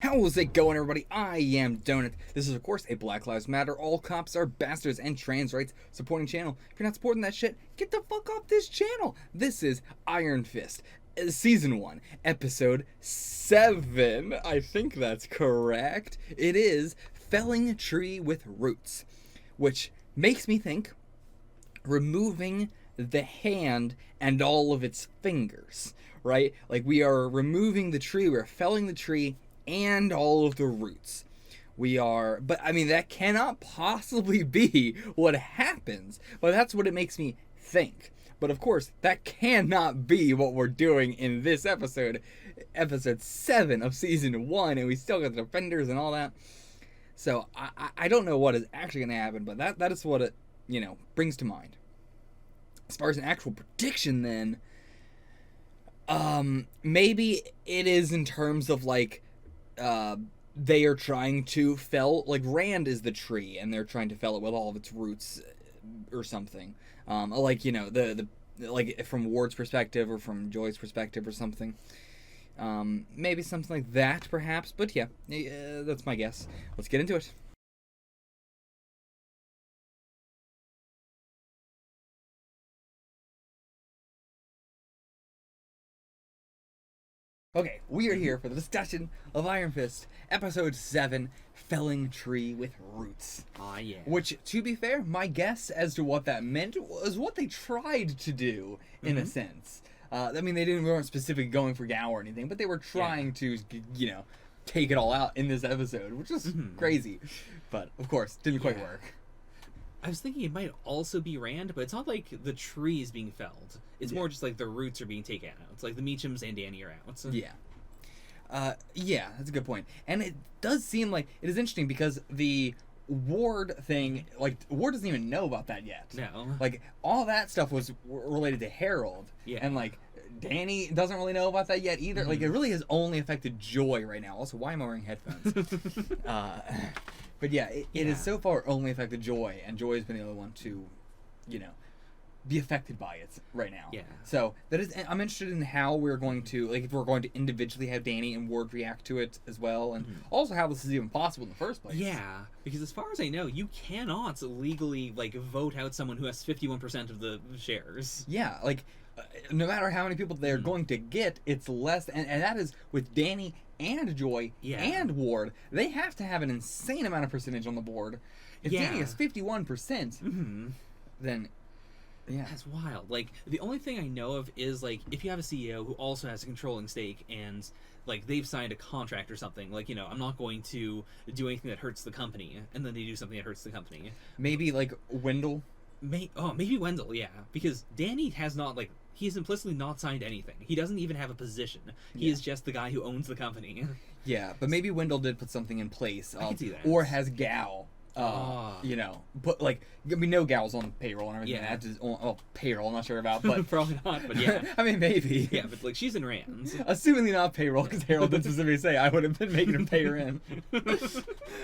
How's it going, everybody? I am Donut. This is, of course, a Black Lives Matter, all cops are bastards, and trans rights supporting channel. If you're not supporting that shit, get the fuck off this channel. This is Iron Fist, Season 1, Episode 7. I think that's correct. It is Felling Tree with Roots, which makes me think removing the hand and all of its fingers, right? Like, we are removing the tree, we're felling the tree, and all of the roots. But I mean, that cannot possibly be what happens, but that's what it makes me think. But of course, that cannot be what we're doing in this episode 7 of Season 1, and we still got the defenders and all that. So, I don't know what is actually going to happen, but that is what it, brings to mind. As far as an actual prediction, then, maybe it is in terms of, like, they are trying to fell, like, Rand is the tree, and they're trying to fell it with all of its roots, or something. Like, like, from Ward's perspective, or from Joy's perspective, or something. Maybe something like that, perhaps, but yeah, that's my guess. Let's get into it. Okay, we are here for the discussion of Iron Fist, Episode 7, Felling Tree with Roots. Ah, yeah. Which, to be fair, my guess as to what that meant was what they tried to do, in a sense. I mean, they weren't specifically going for Gao or anything, but they were trying to, take it all out in this episode, which is crazy. But, of course, didn't quite work. I was thinking it might also be Rand, but it's not like the tree is being felled. It's more just like the roots are being taken out. It's like the Meachums and Dany are out. So. Yeah. Yeah, that's a good point. And it does seem like it is interesting because the Ward thing, like, Ward doesn't even know about that yet. No. Like, all that stuff was related to Harold. Yeah. And, like, Dany doesn't really know about that yet either. Like, it really has only affected Joy right now. Also, why am I wearing headphones? But yeah, it has so far only affected Joy, and Joy has been the only one to, be affected by it right now. Yeah. So I'm interested in how we're going to, like, if we're going to individually have Dany and Ward react to it as well, and also how this is even possible in the first place. Yeah, because as far as I know, you cannot legally, like, vote out someone who has 51% of the shares. Yeah, like, no matter how many people they're going to get, it's less, and that is with Dany and Joy and Ward. They have to have an insane amount of percentage on the board. If Dany is 51%, then that's wild. Like, the only thing I know of is, like, if you have a CEO who also has a controlling stake and, like, they've signed a contract or something, like, I'm not going to do anything that hurts the company, and then they do something that hurts the company. Maybe, like, Wendell. Maybe Wendell, yeah. Because Dany has not, like, he's implicitly not signed anything. He doesn't even have a position. He is just the guy who owns the company. Yeah, but maybe Wendell did put something in place. I can see that. Or has Gao, but, like, we know Gao's on payroll and everything. Yeah. Payroll, I'm not sure about, but... Probably not, but yeah. I mean, maybe. Yeah, but, like, she's in Rand's. Assumingly not payroll, because Harold did specifically say I would have been making him pay her in.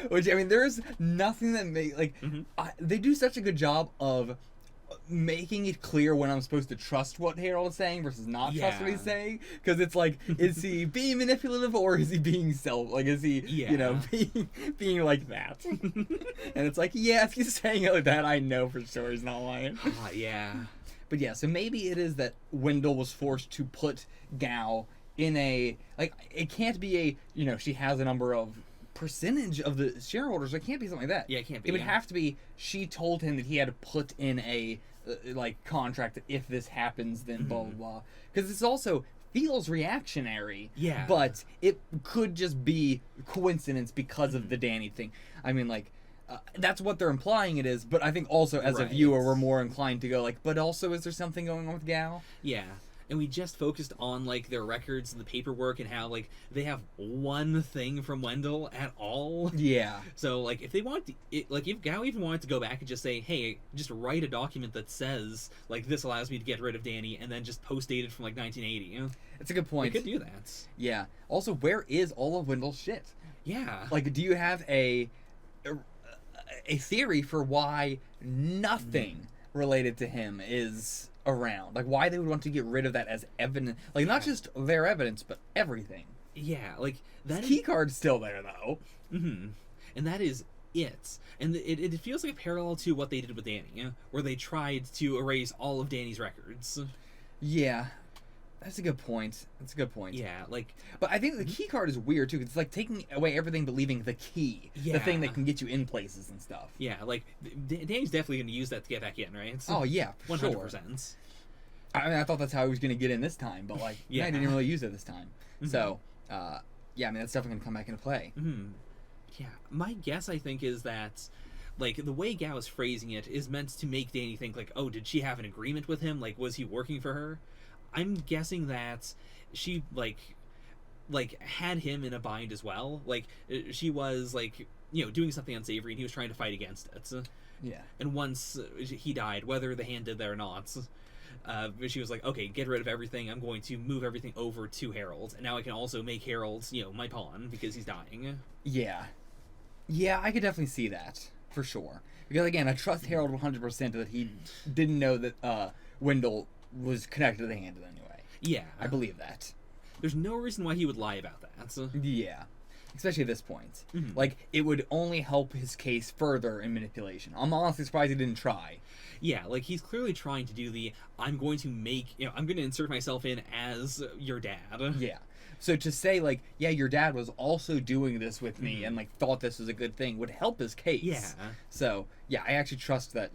Which, I mean, there's nothing that they do such a good job of making it clear when I'm supposed to trust what Harold is saying versus not trust what he's saying, because it's like, is he being manipulative or is he being is he being like that? And it's like, yeah, if he's saying it like that, I know for sure he's not lying. Yeah. But yeah, so maybe it is that Wendell was forced to put Gao in a, like, it can't be a, she has a number of percentage of the shareholders. It can't be something like that. Yeah, it can't be. It would have to be, she told him that he had to put in a like, contract that if this happens, then blah blah blah. Because this also feels reactionary. Yeah. But it could just be coincidence because of the Dany thing. I mean, like, that's what they're implying it is. But I think also as a viewer, we're more inclined to go like, but also, is there something going on with Gao? Yeah. And we just focused on, like, their records and the paperwork and how, like, they have one thing from Wendell at all. Yeah. So, like, if they want to, if Gao even wanted to go back and just say, hey, just write a document that says, like, this allows me to get rid of Dany, and then just post-date it from, like, 1980. It's a good point. They could do that. Yeah. Also, where is all of Wendell's shit? Yeah. Like, do you have a theory for why nothing related to him is around? Like, why they would want to get rid of that as evidence, like, not just their evidence, but everything. Yeah, like that Key card's still there though. hmm And that is it. And it feels like a parallel to what they did with Danny, where they tried to erase all of Danny's records. Yeah, that's a good point. That's a good point. Yeah, like But I think the key card is weird too. 'Cause it's like taking away everything but leaving the key, the thing Yeah. that can get you in places and stuff. yeah, like Danny's definitely going to use that to get back in, right? Oh yeah, for 100%. sure. I mean, I thought that's how he was gonna get in this time, but like, yeah, Yeah. I didn't really use it this time. So, yeah, I mean, that's definitely gonna come back into play. Yeah, my guess I think is that like the way Gao is phrasing it is meant to make Danny think like, oh, did she have an agreement with him? Like, was he working for her? I'm guessing that she like had him in a bind as well. Like she was like doing something unsavory and he was trying to fight against it. Yeah. And once he died, whether the hand did that or not, she was like, okay, get rid of everything. I'm going to move everything over to Harold, and now I can also make Harold my pawn because he's dying. Yeah. Yeah, I could definitely see that for sure. Because again, I trust Harold 100% that he didn't know that Wendell was connected to the hand in any way. Yeah, I believe that. there's no reason why he would lie about that. Yeah. Especially at this point. Mhm. Like, it would only help his case further in manipulation. I'm honestly surprised he didn't try. Yeah, like he's clearly trying to do the I'm going to make I'm going to insert myself in as your dad. Yeah. So to say, like, yeah, your dad was also doing this with me and, like, thought this was a good thing would help his case. Yeah. So, yeah, I actually trust that,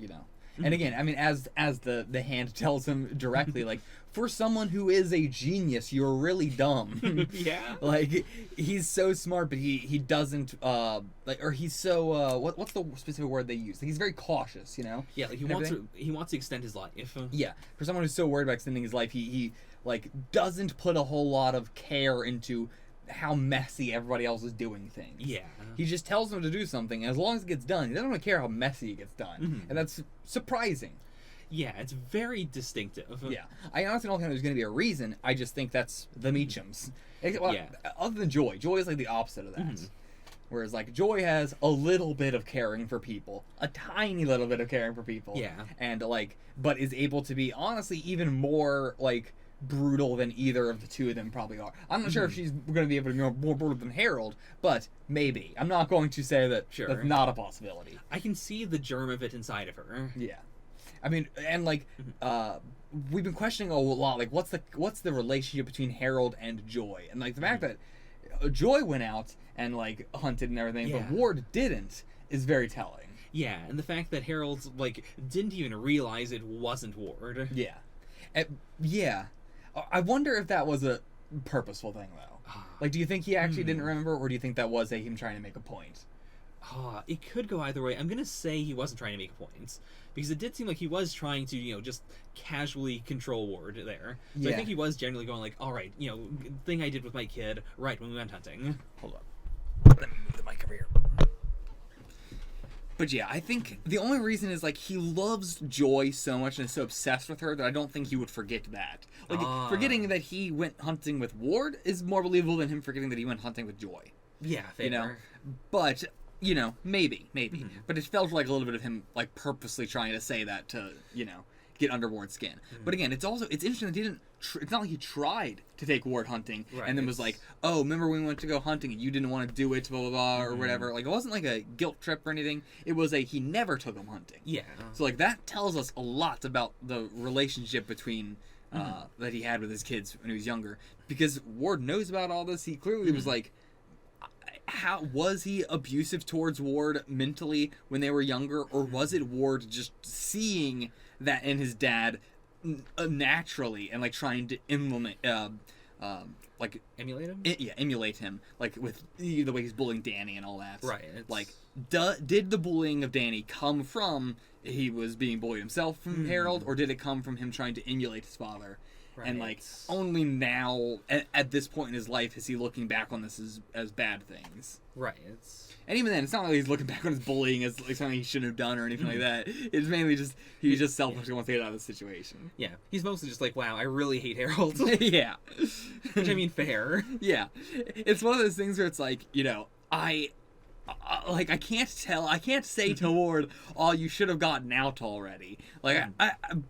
And again, I mean, as the hand tells him directly, like, for someone who is a genius, you're really dumb. Yeah. Like, he's so smart, but he doesn't, or he's so, what's the specific word they use? He's very cautious, Yeah, like and everything. he wants to extend his life. Yeah, for someone who's so worried about extending his life, he like doesn't put a whole lot of care into how messy everybody else is doing things. Yeah. He just tells them to do something, and as long as it gets done, he doesn't really care how messy it gets done, and that's surprising. Yeah, it's very distinctive. Yeah, I honestly don't think there's going to be a reason. I just think that's the Meachums. Well, Yeah. Other than Joy, Joy is like the opposite of that. Whereas like Joy has a little bit of caring for people, a tiny little bit of caring for people. Yeah. And like, but is able to be honestly even more like brutal than either of the two of them probably are. I'm not sure if she's going to be able to be more brutal than Harold, but maybe. I'm not going to say that Sure. that's not a possibility. I can see the germ of it inside of her. Yeah. I mean, and like, we've been questioning a lot, like, what's the relationship between Harold and Joy? And like the fact that Joy went out and like hunted and everything, Yeah. but Ward didn't is very telling. Yeah, and the fact that Harold like didn't even realize it wasn't Ward. Yeah. Yeah. I wonder if that was a purposeful thing though. Like, do you think he actually didn't remember, or do you think that was him trying to make a point? It could go either way. I'm gonna say he wasn't trying to make a point because it did seem like he was trying to, just casually control Ward there. So I Yeah. think he was generally going like, all right, thing I did with my kid, right when we went hunting. Hold up. Let me move the mic over here. But yeah, I think the only reason is like he loves Joy so much and is so obsessed with her that I don't think he would forget that. Like forgetting that he went hunting with Ward is more believable than him forgetting that he went hunting with Joy. Yeah, fair. But maybe. But it felt like a little bit of him like purposely trying to say that to get under Ward's skin. But again, it's interesting that he didn't. It's not like he tried to take Ward hunting and then was like, "Oh, remember when we went to go hunting and you didn't want to do it, blah blah blah," or whatever. Like it wasn't like a guilt trip or anything. It was he never took him hunting. Yeah. So like that tells us a lot about the relationship between that he had with his kids when he was younger, because Ward knows about all this. He clearly was like, how was he abusive towards Ward mentally when they were younger, or was it Ward just seeing that in his dad naturally and like trying to emulate him, like with the way he's bullying Danny and all that. Right. Like, did the bullying of Danny come from he was being bullied himself from Harold, or did it come from him trying to emulate his father? Right. And like only now, at this point in his life, is he looking back on this as bad things. Right. And even then, it's not like he's looking back on his bullying as like something he shouldn't have done or anything like that. It's mainly just he's just selfishly wants to get out of the situation. Yeah. He's mostly just like, wow, I really hate Harold. Yeah. Which I mean, fair. Yeah. It's one of those things where it's like, I can't say to Ward, "Oh, you should have gotten out already." Like,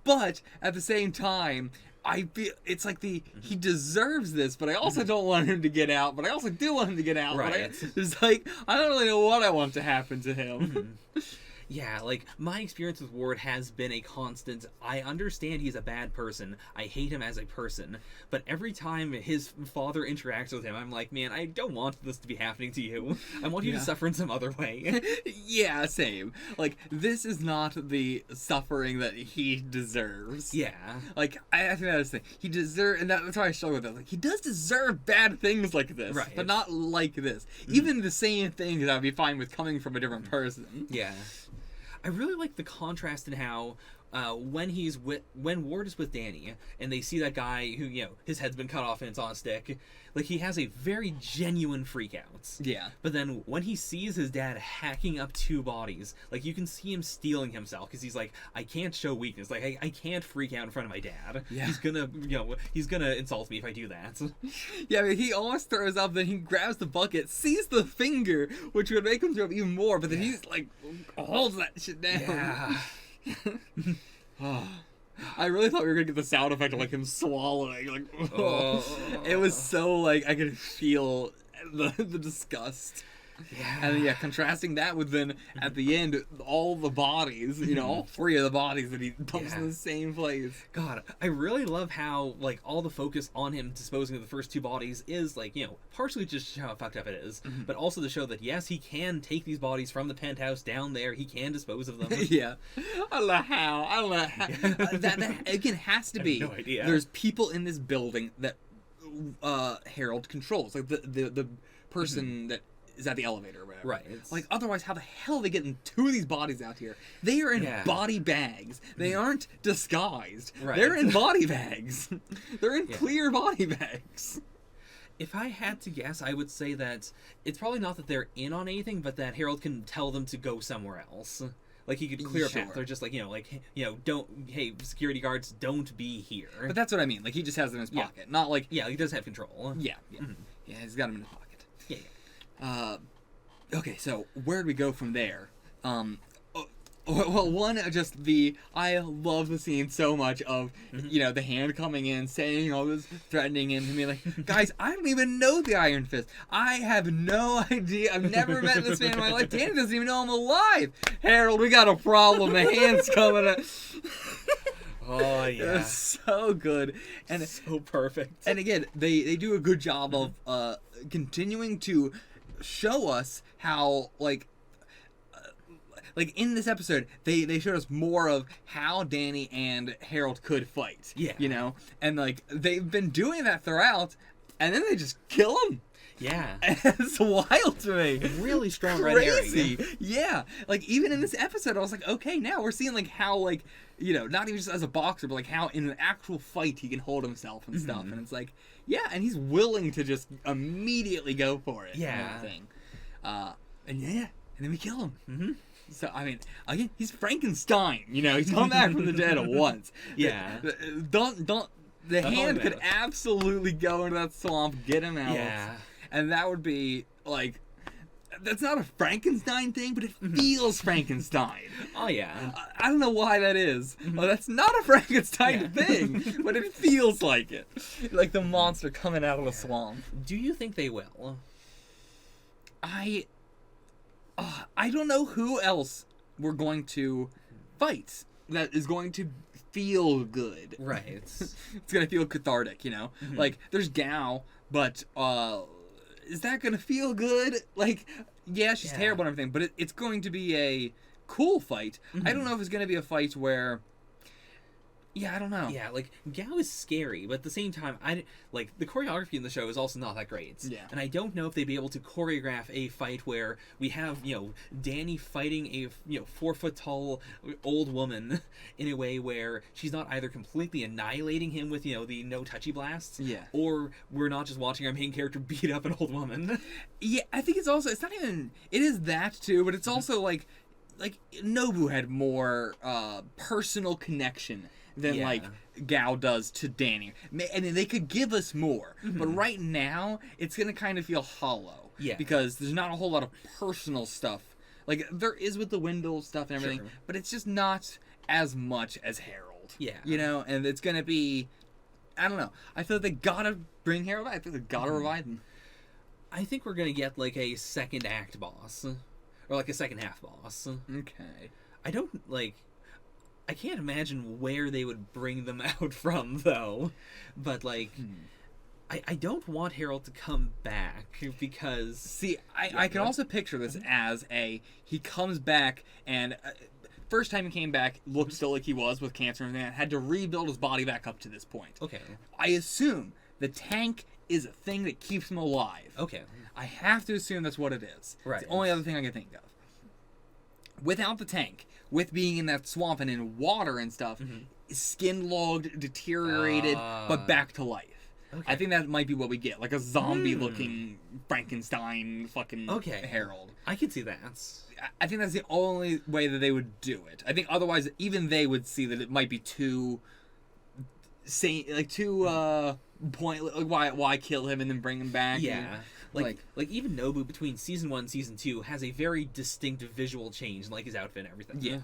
but at the same time, I feel it's like he deserves this, but I also don't want him to get out, but I also do want him to get out. Right. But it's like I don't really know what I want to happen to him. Yeah, like, my experience with Ward has been a constant. I understand he's a bad person. I hate him as a person. But every time his father interacts with him, I'm like, man, I don't want this to be happening to you. I want you to suffer in some other way. Yeah, same. Like, this is not the suffering that he deserves. Yeah. Like, I think that's the thing. He deserves, and that's why I struggle with that. Like, he does deserve bad things like this. Right. But not like this. Even the same things I'd be fine with coming from a different person. Yeah. I really like the contrast in how when Ward is with Danny and they see that guy who, you know, his head's been cut off and it's on a stick, like, he has a very genuine freak out. Yeah. But then when he sees his dad hacking up 2 bodies, like, you can see him steeling himself because he's like, I can't show weakness. Like, I can't freak out in front of my dad. Yeah. He's gonna insult me if I do that. Yeah, I mean, he almost throws up, then he grabs the bucket, sees the finger, which would make him throw up even more, but then he's like, holds that shit down. Yeah. I really thought we were gonna get the sound effect of like him swallowing. Like, Oh. It was so like I could feel the disgust. Yeah. And yeah, contrasting that with then at the end all the bodies, you know, all 3 of the bodies that he dumps in the same place. God, I really love how, like, all the focus on him disposing of the first 2 bodies is, like, you know, partially just how fucked up it is, but also to show that, yes, he can take these bodies from the penthouse down there, he can dispose of them. Yeah. I don't know how. That again has to be. I have no idea. There's people in this building that Harold controls. Like the person that is at the elevator or whatever. Right. Like, otherwise, how the hell are they getting 2 of these bodies out here? They are in body bags. They aren't disguised. Right. They're in body bags. They're in clear body bags. If I had to guess, I would say that it's probably not that they're in on anything, but that Harold can tell them to go somewhere else. Like, he could clear a path. They're just like, hey, security guards, don't be here. But that's what I mean. Like, he just has them in his pocket. Not like... Yeah, he does have control. Yeah. Yeah, he's got them in his pocket. Yeah. Okay, so where do we go from there? Well, one, I love the scene so much of, you know, the Hand coming in, saying all this, threatening him, and being like, guys, I don't even know the Iron Fist. I have no idea. I've never met this man in my life. Danny doesn't even know I'm alive. Harold, we got a problem. The Hand's coming at... Oh, yeah. It's so good. And so perfect. And again, they do a good job of continuing to show us how, like in this episode, they showed us more of how Danny and Harold could fight. Yeah. You know? And, like, they've been doing that throughout, and then they just kill him. Yeah. It's wild to me. Really strong Crazy. red herring. Yeah. Like, even in this episode, I was like, okay, now we're seeing, like, how, like, you know, not even just as a boxer, but, like, how in an actual fight he can hold himself and stuff. And it's like, yeah, and he's willing to just immediately go for it. Yeah. Thing. And then we kill him. Mm-hmm. So, I mean, again, he's Frankenstein. You know, he's come back from the dead at once. Yeah. The Hand could absolutely go into that swamp, get him out. Yeah. And that would be, like, that's not a Frankenstein thing, but it feels Frankenstein. Oh, yeah. I don't know why that is. Well, that's not a Frankenstein thing, but it feels like it. Like the monster coming out of the swamp. Do you think they will? I don't know who else we're going to fight that is going to feel good. Right. It's going to feel cathartic, you know? Like, there's Gao, but, is that going to feel good? Like, yeah, she's terrible and everything, but it's going to be a cool fight. I don't know if it's going to be a fight where... Yeah, I don't know. Yeah, like, Gao is scary, but at the same time, the choreography in the show is also not that great. Yeah. And I don't know if they'd be able to choreograph a fight where we have, Danny fighting a, 4-foot-tall old woman in a way where she's not either completely annihilating him with, the no-touchy blasts, or we're not just watching our main character beat up an old woman. Yeah, I think it's not even... It is that, too, but it's also, like, Nobu had more personal connection than like Gao does to Danny. And they could give us more. But right now, it's going to kind of feel hollow. Yeah. Because there's not a whole lot of personal stuff. Like, there is with the Wendell stuff and everything, but it's just not as much as Harold. Yeah. You know, and it's going to be... I don't know. I feel like they gotta bring Harold back. I think they gotta revive him. I think we're gonna get like a second act boss, or like a second half boss. Okay. I don't like. I can't imagine where they would bring them out from though, but like. I don't want Harold to come back because... See, I can also picture this as he comes back and first time he came back looked still like he was with cancer and that, had to rebuild his body back up to this point. Okay. I assume the tank is a thing that keeps him alive. Okay. I have to assume that's what it is. Right. It's the only other thing I can think of. Without the tank, with being in that swamp and in water and stuff, skin logged, deteriorated, but back to life. Okay. I think that might be what we get, like a zombie-looking Frankenstein fucking Harold. I can see that. I think that's the only way that they would do it. I think otherwise, even they would see that it might be too pointless. Like, why kill him and then bring him back? Yeah. Like even Nobu between season 1 and season 2 has a very distinct visual change in like his outfit and everything. Yeah.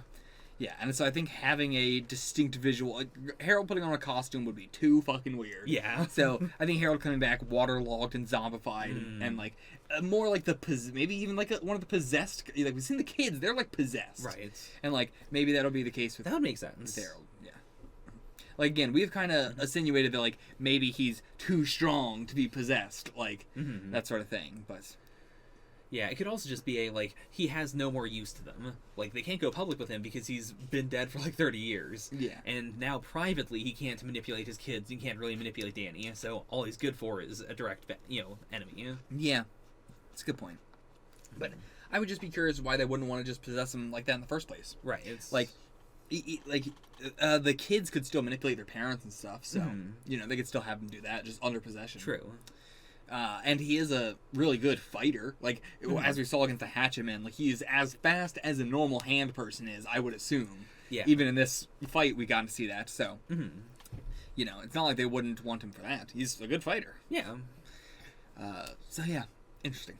Yeah, and so I think having a distinct visual, like Harold putting on a costume would be too fucking weird. Yeah. So I think Harold coming back waterlogged and zombified and like more like maybe even like one of the possessed, like we've seen the kids, they're like possessed. Right. And like maybe that'll be the case with that would make sense. Harold. Yeah. Like again, we've kind of insinuated that like maybe he's too strong to be possessed, like that sort of thing, but. Yeah, it could also just be he has no more use to them. Like, they can't go public with him because he's been dead for, 30 years. Yeah. And now, privately, he can't manipulate his kids. He can't really manipulate Danny. So, all he's good for is a direct, enemy. Yeah. That's a good point. But I would just be curious why they wouldn't want to just possess him like that in the first place. Right. It's... the kids could still manipulate their parents and stuff, so, they could still have them do that, just under possession. True. And he is a really good fighter. Like, as we saw against the Hatchetmen, like, he is as fast as a normal hand person is, I would assume. Yeah. Even in this fight, we got to see that, so. It's not like they wouldn't want him for that. He's a good fighter. Yeah. So, yeah. Interesting.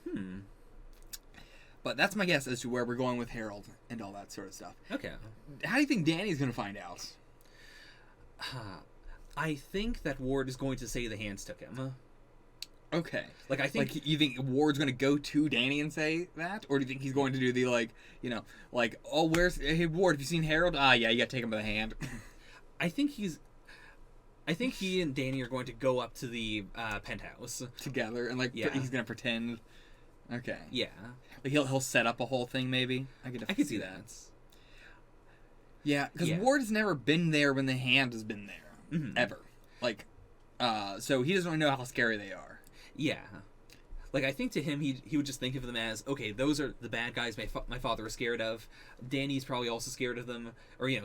But that's my guess as to where we're going with Harold and all that sort of stuff. Okay. How do you think Danny's going to find out? I think that Ward is going to say the hands took him. Okay. I think... you think Ward's going to go to Danny and say that? Or do you think he's going to do the, oh, hey, Ward, have you seen Harold? Ah, yeah, you got to take him by the hand. I think he and Danny are going to go up to the penthouse. Together, and, he's going to pretend... Okay. Yeah. Like, he'll set up a whole thing, maybe? I could see that. Yeah, because Ward has never been there when the hand has been there. Ever. So he doesn't really know how scary they are. Yeah. I think to him, he would just think of them as, okay, those are the bad guys my father was scared of. Danny's probably also scared of them. Or, he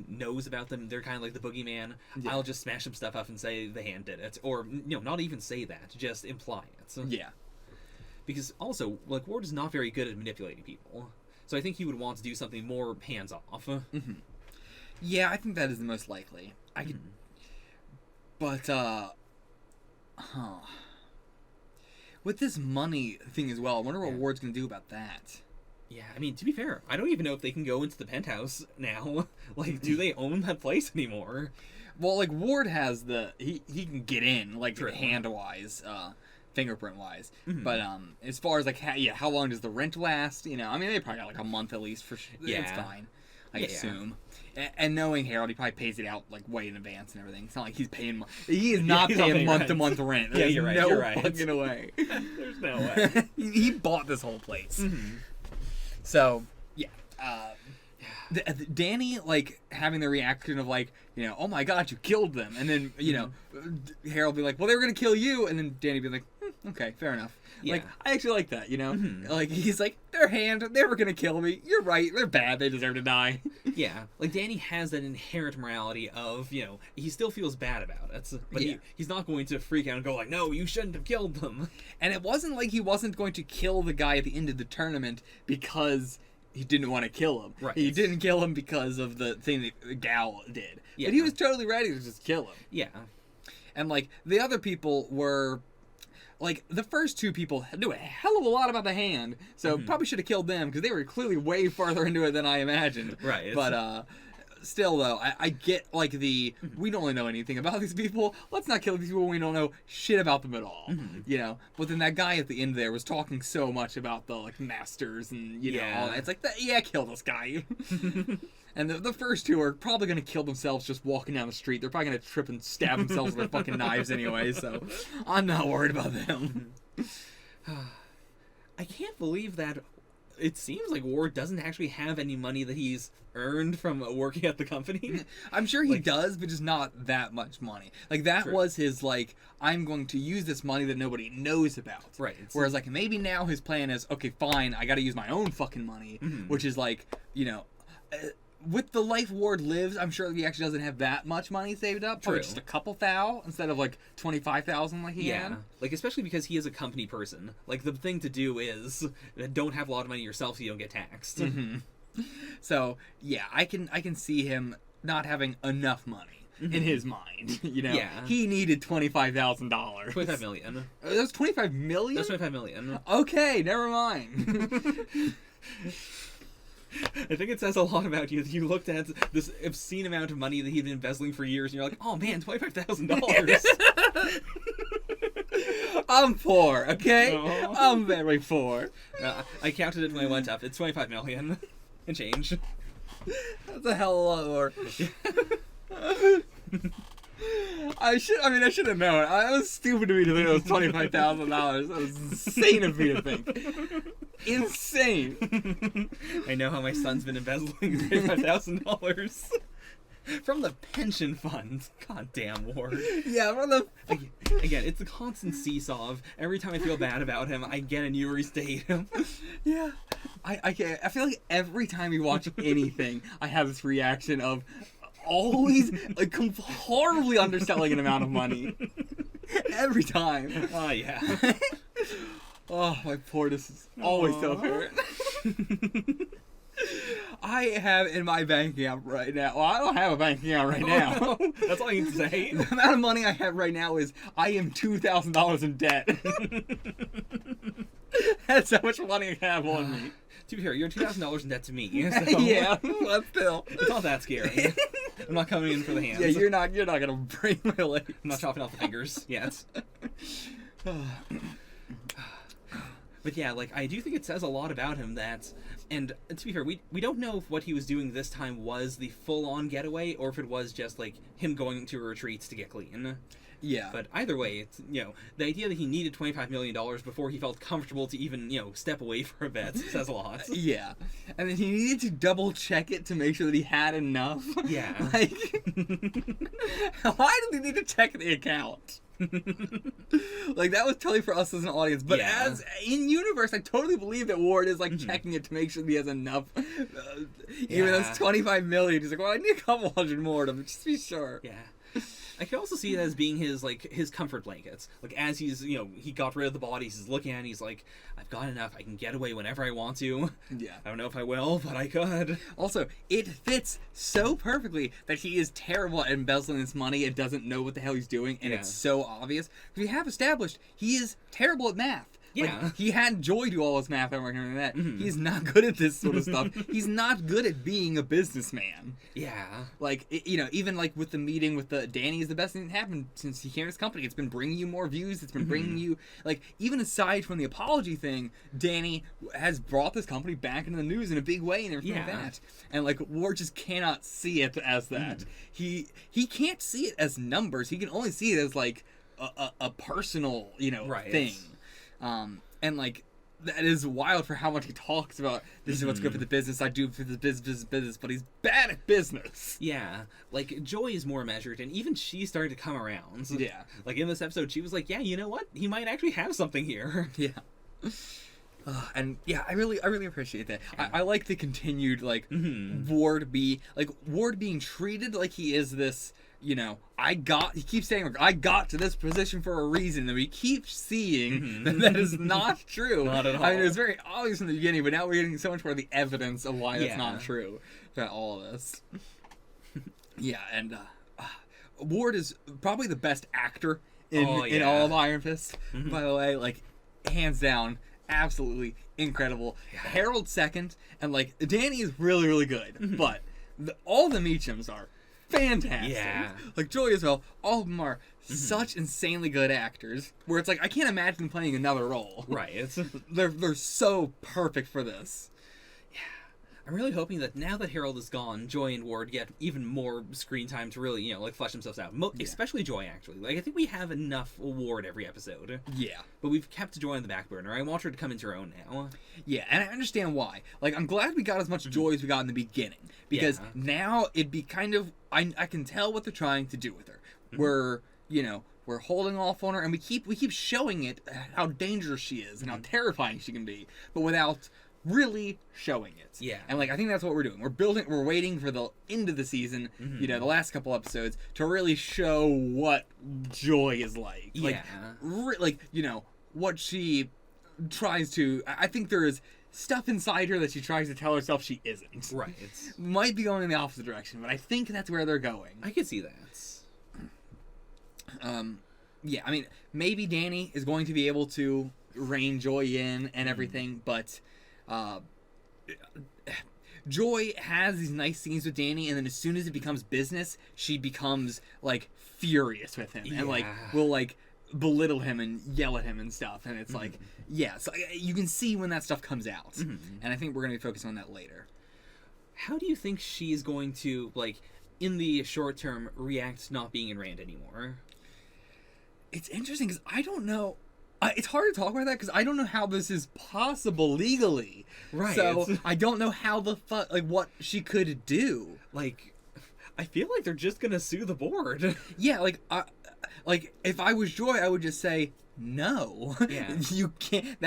knows about them. They're kind of like the boogeyman. Yeah. I'll just smash some stuff up and say the hand did it. Or, not even say that. Just imply it. Yeah. Because also, Ward is not very good at manipulating people. So I think he would want to do something more hands-off. Yeah, I think that is the most likely. I could... But, with this money thing as well, I wonder what Ward's going to do about that. Yeah, I mean, to be fair, I don't even know if they can go into the penthouse now. Do they own that place anymore? Well, Ward has he can get in, hand-wise, fingerprint-wise. But, as far as, how long does the rent last? I mean, they probably got, a month at least for sure. Yeah. It's fine, I assume. And knowing Harold, he probably pays it out, way in advance and everything. It's not like he's paying... He is not paying month-to-month rent. Yeah, you're right. No you're right. fucking way. There's no way. He bought this whole place. So, yeah. Danny, having the reaction of, oh my god, you killed them. And then, Harold be like, well, they were going to kill you. And then Danny be like, okay, fair enough. Yeah. I actually like that, he's like, their hand, they were gonna kill me. You're right, they're bad, they deserve to die. Yeah, Danny has that inherent morality of, he still feels bad about it. But he's not going to freak out and go no, you shouldn't have killed them. And it wasn't like he wasn't going to kill the guy at the end of the tournament because he didn't want to kill him. Right. He didn't kill him because of the thing that Gal did. Yeah. But he was totally ready to just kill him. Yeah. And, the other people were... the first two people knew a hell of a lot about the hand, so probably should have killed them, because they were clearly way farther into it than I imagined. Right. But, Still though, I get like the we don't really know anything about these people. Let's not kill these people when we don't know shit about them at all. You know. But then that guy at the end there was talking so much about the like masters and you know all that. It's like kill this guy. And the first two are probably gonna kill themselves just walking down the street. They're probably gonna trip and stab themselves with their fucking knives anyway. So I'm not worried about them. I can't believe that. It seems like Ward doesn't actually have any money that he's earned from working at the company. I'm sure he does, but just not that much money. Like, that True. was his, like, I'm going to use this money that nobody knows about. Right. Whereas, like, maybe now his plan is, okay, fine, I gotta use my own fucking money, which is, like, you know... with the life Ward lives, I'm sure he actually doesn't have that much money saved up. Probably True. just a couple thou instead of like 25,000 like he had. Like especially because he is a company person. Like the thing to do is don't have a lot of money yourself so you don't get taxed. So yeah, I can see him not having enough money in his mind. You know, he needed $25,000. 25 million. That was 25 million. That's 25 million. Okay, never mind. I think it says a lot about you that you looked at this obscene amount of money that he'd been embezzling for years, and you're like, oh man, $25,000. I'm poor, okay? Oh. I'm very poor. I counted it when I went up. It's 25 million and change. That's a hell of a lot more. I should have known. That was stupid of me to think it was $25,000. That was insane of me to think. Insane. I know how my son's been embezzling $25,000 from the pension fund. God damn, Ward. Yeah, from the... Again, it's a constant seesaw of every time I feel bad about him, I get a new restate him. Yeah. I feel like every time you watch anything, I have this reaction of... always like horribly underselling an amount of money every time. Oh yeah. Oh, my poorness is always so apparent. I have in my bank account right now. Well, I don't have a bank account right now. No. That's all I need to say. The amount of money I have right now is I am $2,000 in debt. That's how much money I have on me. To be fair, you're $2,000 in debt to me. So Yeah, but still, it's not that scary. I'm not coming in for the hands. Yeah, you're not gonna break my leg. I'm not chopping off the fingers yet. But yeah, like I do think it says a lot about him that, and to be fair, we don't know if what he was doing this time was the full-on getaway or if it was just like him going to retreats to get clean. Yeah. But either way, it's, you know, the idea that he needed $25 million before he felt comfortable to even, you know, step away for a bit says a lot. Yeah. And then he needed to double check it to make sure that he had enough. Yeah. Like, why did he need to check the account? Like, that was totally for us as an audience. But as in universe, I totally believe that Ward is like checking it to make sure that he has enough. Even though it's 25 million, he's like, well, I need a couple hundred more to just be sure. Yeah. I could also see it as being his comfort blankets. Like as he's, you know, he got rid of the bodies, he's looking at it and he's like, I've got enough, I can get away whenever I want to. Yeah. I don't know if I will, but I could. Also, it fits so perfectly that he is terrible at embezzling his money and doesn't know what the hell he's doing, and it's so obvious. We have established he is terrible at math. Yeah. Like, he had Joy do all his math and everything like that. He's not good at this sort of stuff. He's not good at being a businessman. Yeah. Like, you know, even like with the meeting with the Danny is the best thing that happened since he came to his company. It's been bringing you more views. It's been bringing you, like, even aside from the apology thing, Danny has brought this company back into the news in a big way and everything like that. And like, Ward just cannot see it as that. He can't see it as numbers. He can only see it as like a personal, you know, thing. And like, that is wild for how much he talks about this is what's good for the business, I do for the business, but he's bad at business. Yeah. Like, Joy is more measured, and even she started to come around. Yeah. Like, in this episode, she was like, yeah, you know what? He might actually have something here. Yeah. And yeah, I really appreciate that. I like the continued, like, Ward being treated like he is this, you know, he keeps saying, I got to this position for a reason, and we keep seeing that is not true. Not at all. I mean, it was very obvious in the beginning, but now we're getting so much more of the evidence of why that's not true about all of this. Yeah, and Ward is probably the best actor in all of Iron Fist, by the way, like, hands down. Absolutely incredible. Harold second, and like Danny is really good, but all the Meachums are fantastic. Yeah. Like Joy as well. All of them are such insanely good actors. Where it's like I can't imagine them playing another role. Right. It's They're so perfect for this. I'm really hoping that now that Harold is gone, Joy and Ward get even more screen time to really, like, flesh themselves out. Especially Joy, actually. Like, I think we have enough Ward every episode. Yeah. But we've kept Joy on the back burner. I want her to come into her own now. Yeah, and I understand why. Like, I'm glad we got as much joy as we got in the beginning. Because now it'd be kind of... I can tell what they're trying to do with her. We're holding off on her, and we keep showing it how dangerous she is and how terrifying she can be, but without really showing it. Yeah. And like I think that's what we're doing. We're waiting for the end of the season, the last couple episodes, to really show what Joy is like. Yeah. What she tries to... I think there is stuff inside her that she tries to tell herself she isn't. Right. Might be going in the opposite direction, but I think that's where they're going. I could see that. Yeah, I mean, maybe Danny is going to be able to rein Joy in and everything, but Joy has these nice scenes with Danny, and then as soon as it becomes business, she becomes, like, furious with him, and, like, will, like, belittle him and yell at him and stuff, and it's like, yeah, so you can see when that stuff comes out, and I think we're going to be focusing on that later. How do you think she's going to, like, in the short term, react to not being in Rand anymore? It's interesting, because I don't know... it's hard to talk about that, because I don't know how this is possible legally. Right. So, I don't know how the fuck... Like, what she could do. Like, I feel like they're just gonna sue the board. Yeah, like, if I was Joy, I would just say, no. Yeah. You can't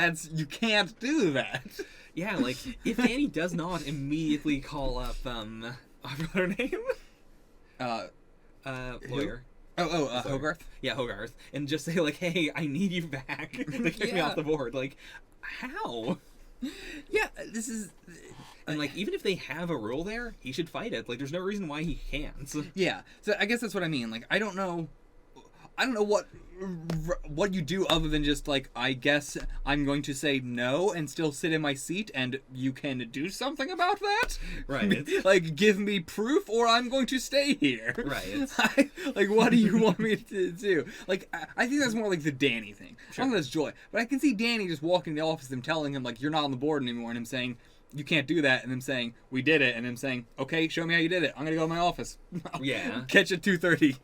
do that. Yeah, like, if Danny does not immediately call up, I forgot her name? Lawyer. Hogarth? Yeah, Hogarth. And just say, like, hey, I need you back to kick me off the board. Like, how? Yeah, this is... And, like, even if they have a rule there, he should fight it. Like, there's no reason why he can't. Yeah, so I guess that's what I mean. Like, I don't know what you do other than just, like, I guess I'm going to say no and still sit in my seat and you can do something about that? Right. Like, give me proof or I'm going to stay here. Right. Like, what do you want me to do? Like, I think that's more like the Danny thing. Sure. I don't know that's Joy. But I can see Danny just walking in the office and telling him, like, you're not on the board anymore, and him saying, you can't do that, and him saying, we did it, and him saying, okay, show me how you did it. I'm gonna go to my office. Yeah. Catch at 2:30.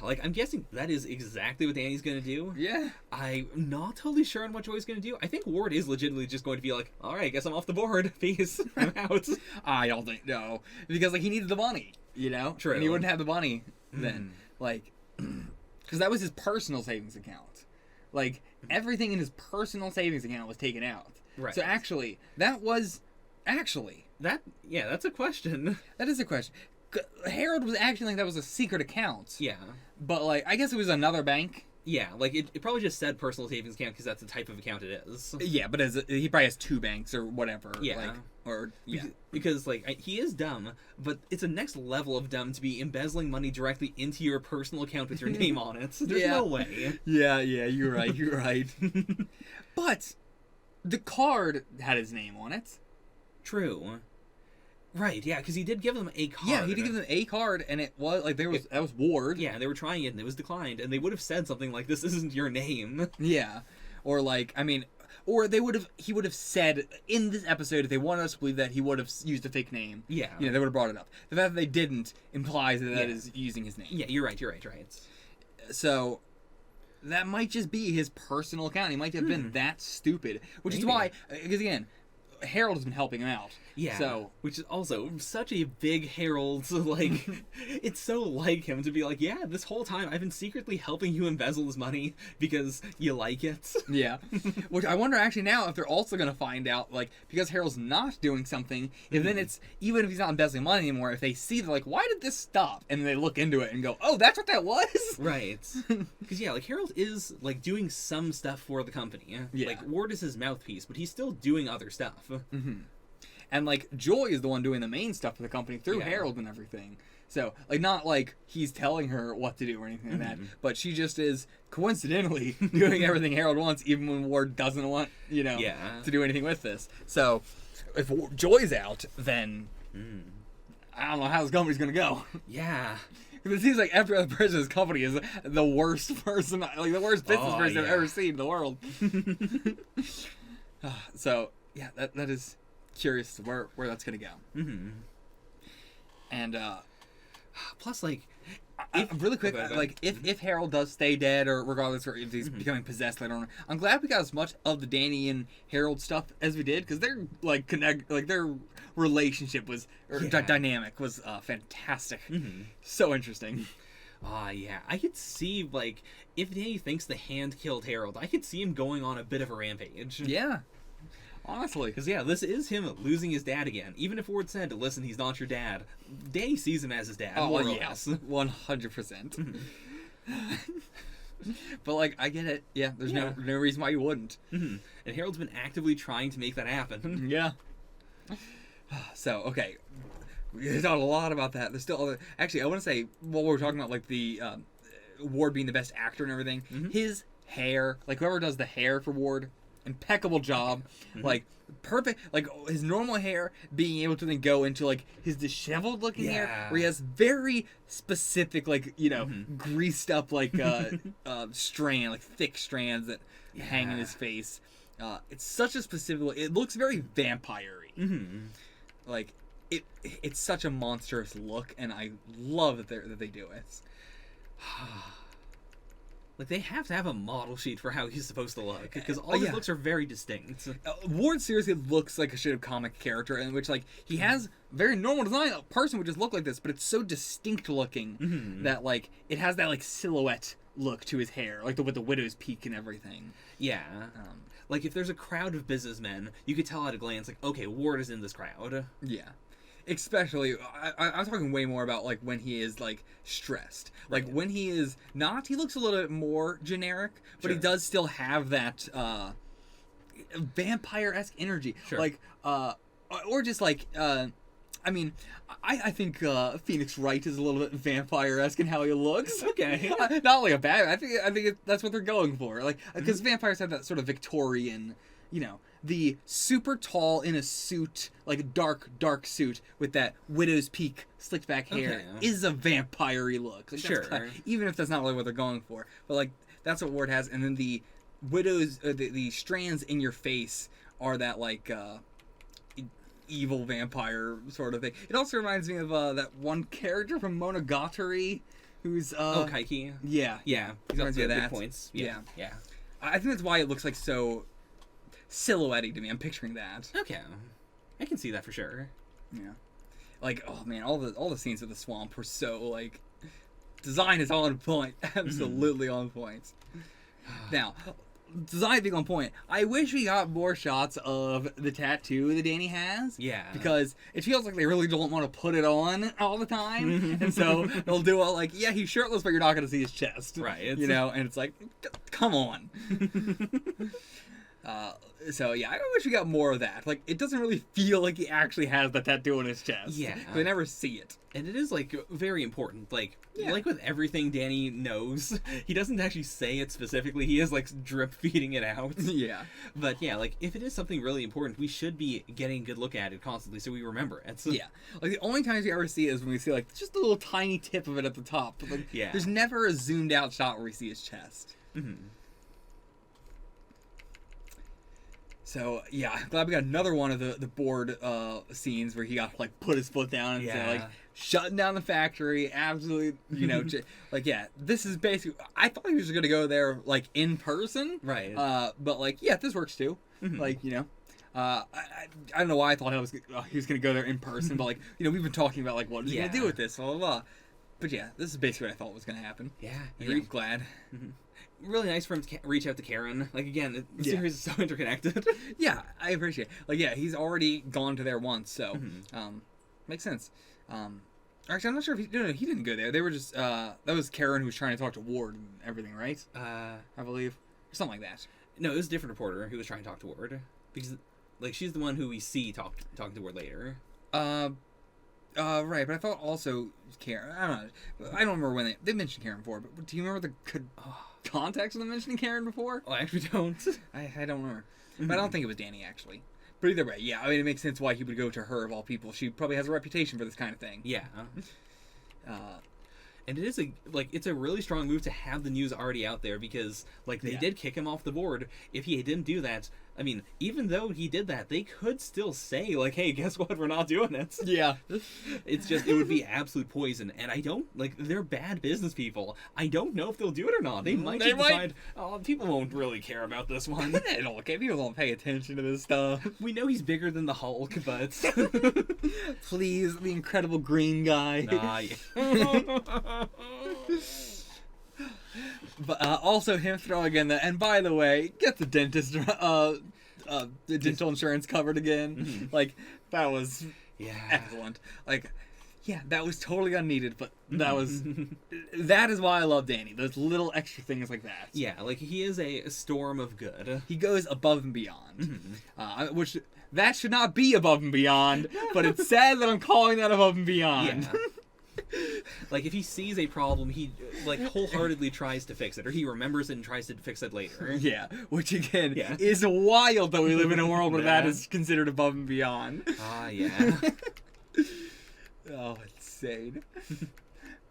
Like, I'm guessing that is exactly what Danny's gonna do. Yeah. I'm not totally sure on what Joy's gonna do. I think Ward is legitimately just going to be like, alright, I guess I'm off the board. Peace. I'm out. I don't think, no. Because, like, he needed the money, you know? True. And he wouldn't have the money then. Like, because that was his personal savings account. Like, everything in his personal savings account was taken out. Right. So, actually, that's a question. That is a question. Harold was acting like that was a secret account. Yeah. But, like, I guess it was another bank. Yeah, like, it probably just said personal savings account because that's the type of account it is. Yeah, but he probably has two banks or whatever. Yeah. Because, like, he is dumb, but it's a next level of dumb to be embezzling money directly into your personal account with your name on it. There's no way. Yeah, you're right. But the card had his name on it. True. Right, yeah, because he did give them a card. Yeah, he did give them a card, and it was, like, that was Ward. Yeah, they were trying it, and it was declined, and they would have said something like, this isn't your name. Yeah. Or, like, I mean, or he would have said, in this episode, if they wanted us to believe that, he would have used a fake name. Yeah. You know, they would have brought it up. The fact that they didn't implies that is using his name. Yeah, you're right. So, that might just be his personal account. He might have been that stupid. Which is why, because again, Harold has been helping him out. Yeah. So, which is also such a big Harold, like, it's so like him to be like, yeah, this whole time I've been secretly helping you embezzle this money because you like it. Yeah. Which I wonder actually now if they're also going to find out, like, because Harold's not doing something, if then it's, even if he's not embezzling money anymore, if they see, they're like, why did this stop? And they look into it and go, oh, that's what that was? Right. Because, yeah, like, Harold is, like, doing some stuff for the company. Yeah. Like, Ward is his mouthpiece, but he's still doing other stuff. Mm-hmm. And, like, Joy is the one doing the main stuff for the company through Harold and everything. So, like, not like he's telling her what to do or anything like that, but she just is coincidentally doing everything Harold wants, even when Ward doesn't want, to do anything with this. So, if Joy's out, then Mm. I don't know how this company's gonna go. Yeah. Because it seems like every other person in this company is the worst person, like the worst business person I've ever seen in the world. So yeah, that is curious where that's gonna go. Mm-hmm. And plus, like, really quick, like if Harold does stay dead, or regardless, or if he's becoming possessed later on, I'm glad we got as much of the Danny and Harold stuff as we did, because their their relationship was dynamic was fantastic, so interesting. Yeah, I could see, like, if Danny thinks the Hand killed Harold, I could see him going on a bit of a rampage. Yeah. Honestly. Because, yeah, this is him losing his dad again. Even if Ward said, listen, he's not your dad, Danny sees him as his dad, more or less. 100%. But, like, I get it. Yeah, there's no reason why you wouldn't. And Harold's been actively trying to make that happen. Yeah. So, okay. We talked a lot about that. There's still other... Actually, I want to say, while we're talking about, like, the Ward being the best actor and everything, his hair, like, whoever does the hair for Ward... impeccable job, like perfect, like his normal hair being able to then go into like his disheveled looking hair, where he has very specific, like, you know, greased up like strand, like thick strands that hang in his face. It's such a specific, it looks very vampire-y. Like it's such a monstrous look, and I love that they do it. Like, they have to have a model sheet for how he's supposed to look, because all his looks are very distinct. Ward seriously looks like a shit of comic character, in which, like, he has very normal design. A person would just look like this, but it's so distinct looking that, like, it has that, like, silhouette look to his hair, like with the widow's peak and everything. Yeah. Like, if there's a crowd of businessmen, you could tell at a glance, like, okay, Ward is in this crowd. Yeah. Especially, I'm talking way more about, like, when he is, like, stressed. Like, when he is not, he looks a little bit more generic, but he does still have that vampire-esque energy. Like, or just, like, I mean, I think Phoenix Wright is a little bit vampire-esque in how he looks. Okay. Not like a bad, I think that's what they're going for. Like, because vampires have that sort of Victorian, you know, the super tall in a suit, like dark suit with that widow's peak slicked back hair is a vampire-y look. Like, even if that's not really what they're going for. But, like, that's what Ward has. And then the widow's, the strands in your face are that, like, evil vampire sort of thing. It also reminds me of that one character from Monogatari who's... Kaiki? Yeah. Yeah. He's got some good points. Yeah. Yeah. I think that's why it looks like so... silhouette-y to me. I'm picturing that. Okay, I can see that for sure. Yeah, like, oh man, all the scenes of the swamp were so, like, design is on point, absolutely on point. Now, design being on point, I wish we got more shots of the tattoo that Danny has. Yeah, because it feels like they really don't want to put it on all the time, and so they'll do all like, yeah, he's shirtless, but you're not gonna see his chest, right? You know, and it's like, come on. So yeah, I wish we got more of that. Like, it doesn't really feel like he actually has the tattoo on his chest. Yeah, they never see it, and it is, like, very important. Like, like with everything Danny knows, he doesn't actually say it specifically. He is, like, drip feeding it out. Yeah, but yeah, like, if it is something really important, we should be getting a good look at it constantly so we remember it. So, yeah, like the only times we ever see it is when we see, like, just a little tiny tip of it at the top. But, like, there's never a zoomed out shot where we see his chest. So, yeah, I'm glad we got another one of the board scenes where he got to, like, put his foot down and say, like, shutting down the factory, absolutely, you know, like, yeah, this is basically, I thought he was going to go there, like, in person. Right. But, like, yeah, this works too. Like, you know, I don't know why I thought he was going to go there in person, but, like, you know, we've been talking about, like, what is he going to do with this, blah, blah, blah. But, yeah, this is basically what I thought was going to happen. Yeah. I'm glad. Really nice for him to reach out to Karen. Like, again, the series is so interconnected. Yeah, I appreciate it. Like, yeah, he's already gone to there once, so makes sense. Actually, I'm not sure if he didn't go there. They were just that was Karen who was trying to talk to Ward and everything, right? I believe, or something like that. No, it was a different reporter who was trying to talk to Ward, because, like, she's the one who we see talking to Ward later. Right, but I thought also Karen. I don't know. I don't remember when they mentioned Karen before. But do you remember the context of them mentioning Karen before? Oh, I actually don't. I don't remember. But I don't think it was Danny, actually. But either way, yeah, I mean, it makes sense why he would go to her of all people. She probably has a reputation for this kind of thing. Yeah. Uh, And it is it's a really strong move to have the news already out there, because like they did kick him off the board. If he didn't do that, I mean, even though he did that, they could still say like, "Hey, guess what? We're not doing it." yeah. It's just, it would be absolute poison, and I don't they're bad business people. I don't know if they'll do it or not. They might just decide, "Oh, people won't really care about this one." They don't care. People don't pay attention to this stuff. We know he's bigger than the Hulk, but Please, the incredible green guy. yeah. But also him throwing in the, and by the way, get the dentist, the dental insurance covered again. Mm-hmm. Like, that was Yeah. excellent. Like, yeah, that was totally unneeded, but that was, that is why I love Danny. Those little extra things like that. Yeah, like he is a storm of good. He goes above and beyond. Which, that should not be above and beyond, but it's sad that I'm calling that above and beyond. Yeah. Like if he sees a problem, he like wholeheartedly tries to fix it, or he remembers it and tries to fix it later. Yeah, which again Yeah. is wild that we live in a world where that Yeah. is considered above and beyond. Ah, yeah. Oh, insane.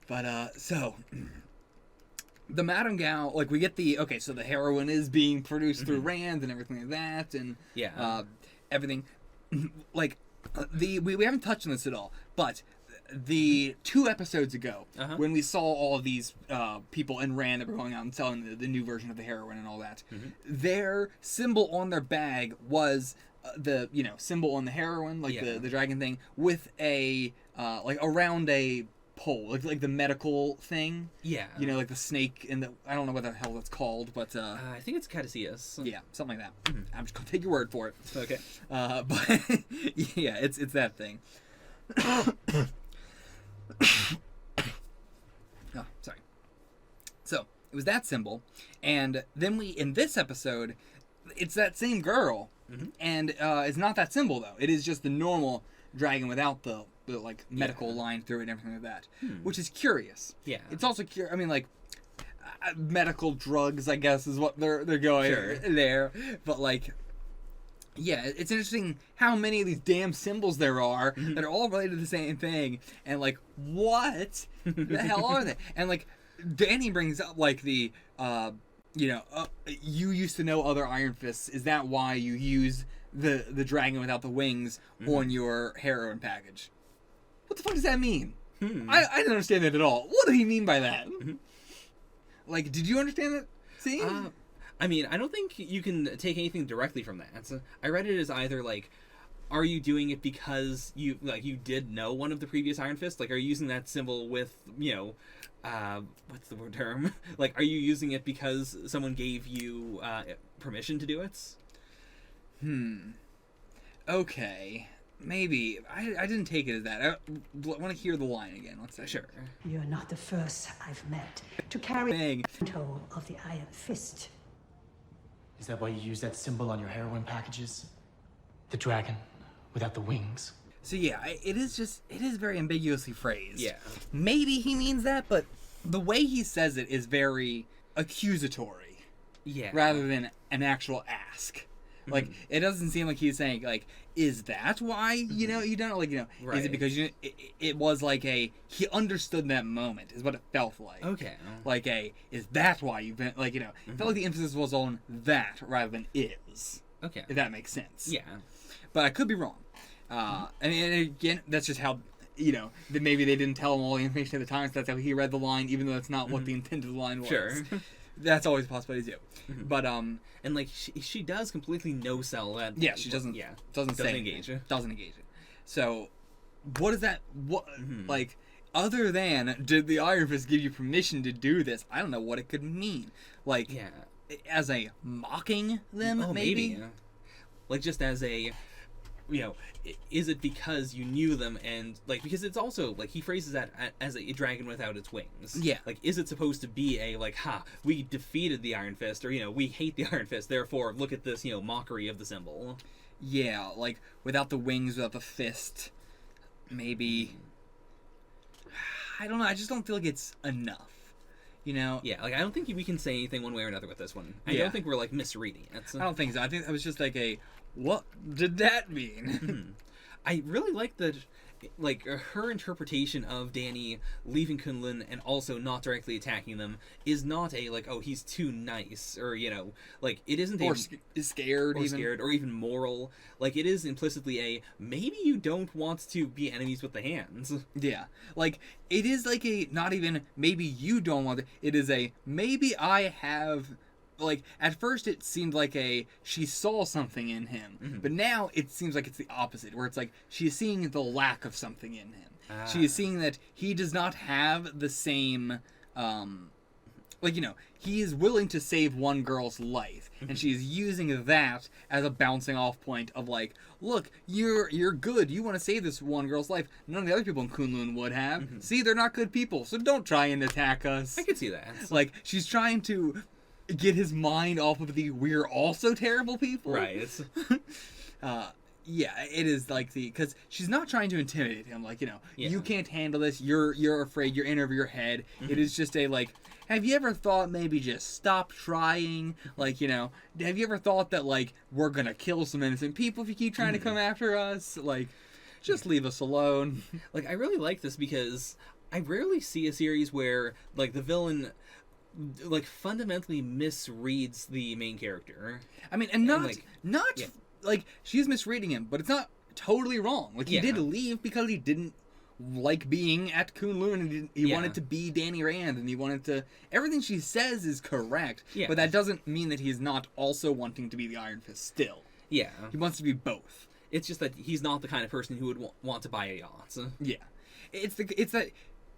But so the Madame Gao, like we get the so the heroin is being produced through Rand and everything like that, and Yeah. everything like we haven't touched on this at all, but the 2 episodes ago, when we saw all of these people in Rand that were going out and selling the new version of the heroin and all that, their symbol on their bag was the symbol on the heroin, like the dragon thing, with a like around a pole, like the medical thing. Yeah. Like the snake in the, I don't know what the hell that's called, but I think it's Caduceus. yeah, something like that. I'm just gonna take your word for it. Okay. But yeah, it's that thing. Oh, sorry. So it was that symbol, and then in this episode, it's that same girl, and it's not that symbol though. It is just the normal dragon without the like medical line through it and everything like that, which is curious. Yeah. It's also I mean, like medical drugs, I guess, is what they're going there, but like. Yeah, it's interesting how many of these damn symbols there are that are all related to the same thing, and like, what the hell are they? And like, Danny brings up like the, you used to know other Iron Fists. Is that why you use the dragon without the wings on your heroin package? What the fuck does that mean? I didn't understand that at all. What did he mean by that? Like, did you understand that scene? I mean, I don't think you can take anything directly from that. So I read it as either like, are you doing it because you did know one of the previous Iron Fists? Like, are you using that symbol with what's the term? Like, are you using it because someone gave you permission to do it? Okay, maybe I didn't take it as that. I want to hear the line again. Let's say Sure. You're not the first I've met to carry Bang. control of the Iron Fist. Is that why you use that symbol on your heroin packages? The dragon without the wings. So yeah, it is very ambiguously phrased. Yeah. Maybe he means that, but the way he says it is very accusatory Yeah. rather than an actual ask. Like, it doesn't seem like he's saying, like, is that why, you don't, like, is Right. it because, it was like he understood that moment, is what it felt like. Okay. Like is that why you've been, like, it felt like the emphasis was on that rather than is. Okay. If that makes sense. Yeah. But I could be wrong. And again, that's just how, that maybe they didn't tell him all the information at the time, so that's how he read the line, even though that's not what the intent of the line was. Sure. That's always a possibility too. But And like she does completely no sell that. yeah, she doesn't. Yeah. doesn't say engage. anything. Doesn't engage it. So, what is that? What like? Other than did the Iron Fist give you permission to do this? I don't know what it could mean. Like, Yeah. as a mocking them, Oh, maybe. Like just as a, is it because you knew them, and like because it's also like he phrases that as a dragon without its wings. Yeah. Like, is it supposed to be a like, we defeated the Iron Fist, or we hate the Iron Fist, therefore look at this mockery of the symbol. Yeah, like without the wings, without the fist, maybe. I don't know. I just don't feel like it's enough. Yeah, like I don't think we can say anything one way or another with this one. I Yeah. don't think we're like misreading it. I don't think so. I think that was just like what did that mean? I really like the her interpretation of Danny leaving Kunlun and also not directly attacking them is not a like, oh, he's too nice, or like it isn't Or scared or even moral. Like it is implicitly a maybe you don't want to be enemies with the hands. Yeah, like it is like a not even maybe you don't want it is a maybe I have. Like at first it seemed like she saw something in him, but now it seems like it's the opposite, where it's like she's seeing the lack of something in him. She is seeing that he does not have the same he is willing to save one girl's life, and she is using that as a bouncing off point of like, look, you're good, you want to save this one girl's life. None of the other people in Kunlun would have. See, they're not good people, so don't try and attack us. I could see that. Like she's trying to get his mind off of the we're also terrible people. Right. Yeah, it is like because she's not trying to intimidate him. Like, Yeah. you can't handle this. You're afraid. You're in over your head. It is just a like, have you ever thought maybe just stop trying? Like, have you ever thought that like we're gonna kill some innocent people if you keep trying to come after us? Like, just leave us alone. Like I really like this because I rarely see a series where like the villain like fundamentally misreads the main character. I mean, and not yeah. like she's misreading him, but it's not totally wrong. Like he Yeah. did leave because he didn't like being at Kunlun, and he Yeah. wanted to be Danny Rand, and he wanted to. Everything she says is correct, Yeah. but that doesn't mean that he's not also wanting to be the Iron Fist. Still, Yeah. he wants to be both. It's just that he's not the kind of person who would want to buy a yacht. Yeah, it's that.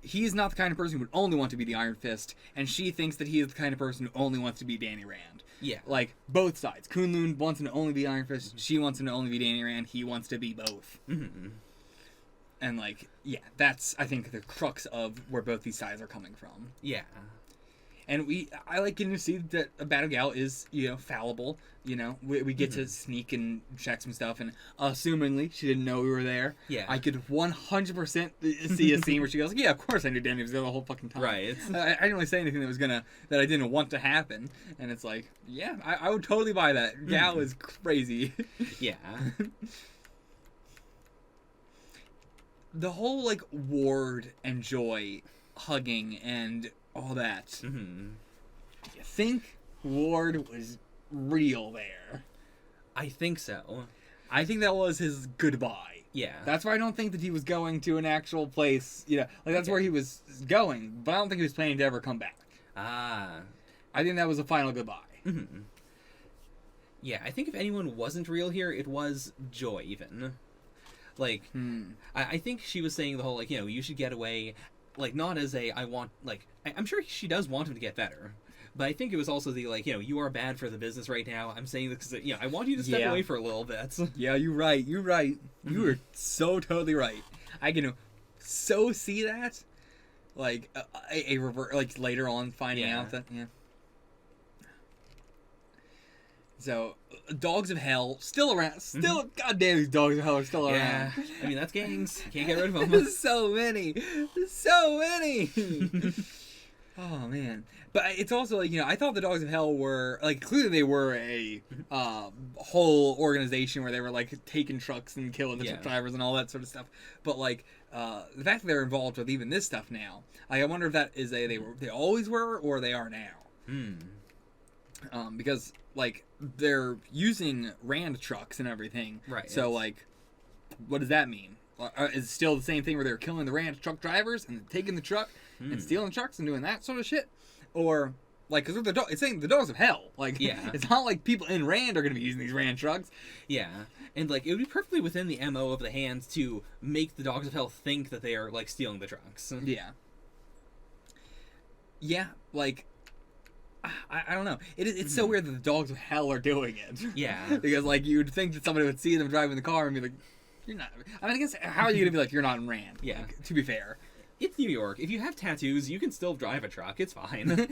He's not the kind of person who would only want to be the Iron Fist, and she thinks that he is the kind of person who only wants to be Danny Rand. Yeah. Like, both sides. Kunlun wants him to only be Iron Fist, she wants him to only be Danny Rand, he wants to be both. And, like, yeah, that's, I think, the crux of where both these sides are coming from. Yeah. And I like getting to see that Battle Gal is, fallible. We get to sneak and check some stuff, and assumingly she didn't know we were there. Yeah. I could 100% see a scene where she goes, yeah, of course I knew Danny was there the whole fucking time. Right. I didn't really say anything that I didn't want to happen. And it's like, yeah, I would totally buy that. Gal is crazy. Yeah. The whole, like, Ward and Joy hugging and all that. You think Ward was real there? I think so. I think that was his goodbye. Yeah. That's why I don't think that he was going to an actual place. Like that's where he was going, but I don't think he was planning to ever come back. Ah. I think that was a final goodbye. Yeah, I think if anyone wasn't real here, it was Joy, even. Like, I think she was saying the whole, like, you should get away, like, not as a, I'm sure she does want him to get better. But I think it was also the, like, you are bad for the business right now. I'm saying this because, I want you to step away for a little bit. Yeah, you're right. You were so totally right. I can so see that. Like, a revert, like, later on finding out that, So, Dogs of Hell, still around. Still, goddamn, these Dogs of Hell are still around. I mean, that's gangs. Can't get rid of them. There's so many. Oh, man. But it's also, like, I thought the Dogs of Hell were, like, clearly they were a whole organization where they were, like, taking trucks and killing the truck drivers and all that sort of stuff. But, like, the fact that they're involved with even this stuff now, I wonder if that is they always were or they are now. Because, like, they're using Rand trucks and everything. Right. So, like, what does that mean? Is it still the same thing where they're killing the Rand truck drivers and taking the truck and stealing trucks and doing that sort of shit? Or, like, because it's saying the Dogs of Hell. Like, it's not like people in Rand are going to be using these Rand trucks. Yeah. And, like, it would be perfectly within the MO of the Hands to make the Dogs of Hell think that they are, like, stealing the trucks. Yeah. Yeah, like, I don't know. It's so weird that the Dogs of Hell are doing it. Yeah. Because, like, you'd think that somebody would see them driving the car and be like, you're not... I mean, I guess, how are you going to be like, you're not in Rand? Yeah. Like, to be fair. It's New York. If you have tattoos, you can still drive a truck. It's fine.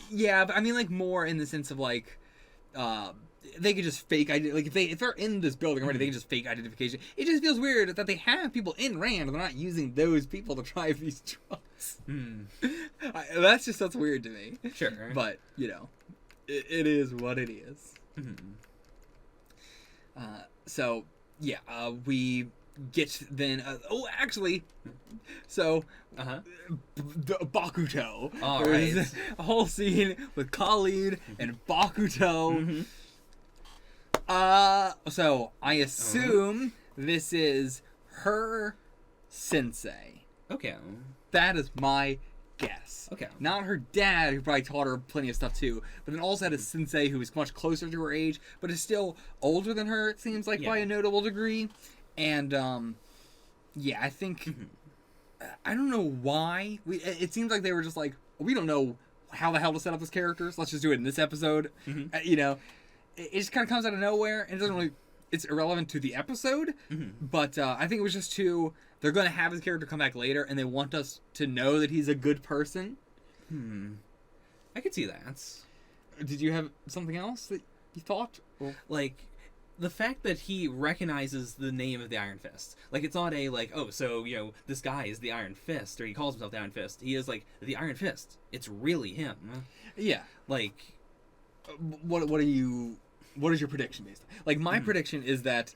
Yeah, but I mean, like, more in the sense of, like, they could just fake... Like, if they're in this building already, they can just fake identification. It just feels weird that they have people in Rand and they're not using those people to drive these trucks. That's weird to me. Sure. But, it is what it is. So yeah, we get then. Actually, so Uh-huh. Bakuto. All There's right. a whole scene with Colleen and Bakuto. So I assume this is her sensei. Okay. That is my guess. Okay. Not her dad, who probably taught her plenty of stuff too, but then also had a sensei who is much closer to her age, but is still older than her, it seems like, by Yeah. a notable degree. And, yeah, I think... I don't know why. It seems like they were just like, we don't know how the hell to set up these characters. Let's just do it in this episode. You know, it just kind of comes out of nowhere, and it doesn't really... It's irrelevant to the episode, but I think it was just too... They're going to have his character come back later, and they want us to know that he's a good person. I could see that. Did you have something else that you thought? Or... Like, the fact that he recognizes the name of the Iron Fist. Like, it's not a, like, oh, so, you know, this guy is the Iron Fist, or he calls himself the Iron Fist. He is, like, the Iron Fist. It's really him. Yeah. Like... What is your prediction based on? Like, my prediction is that,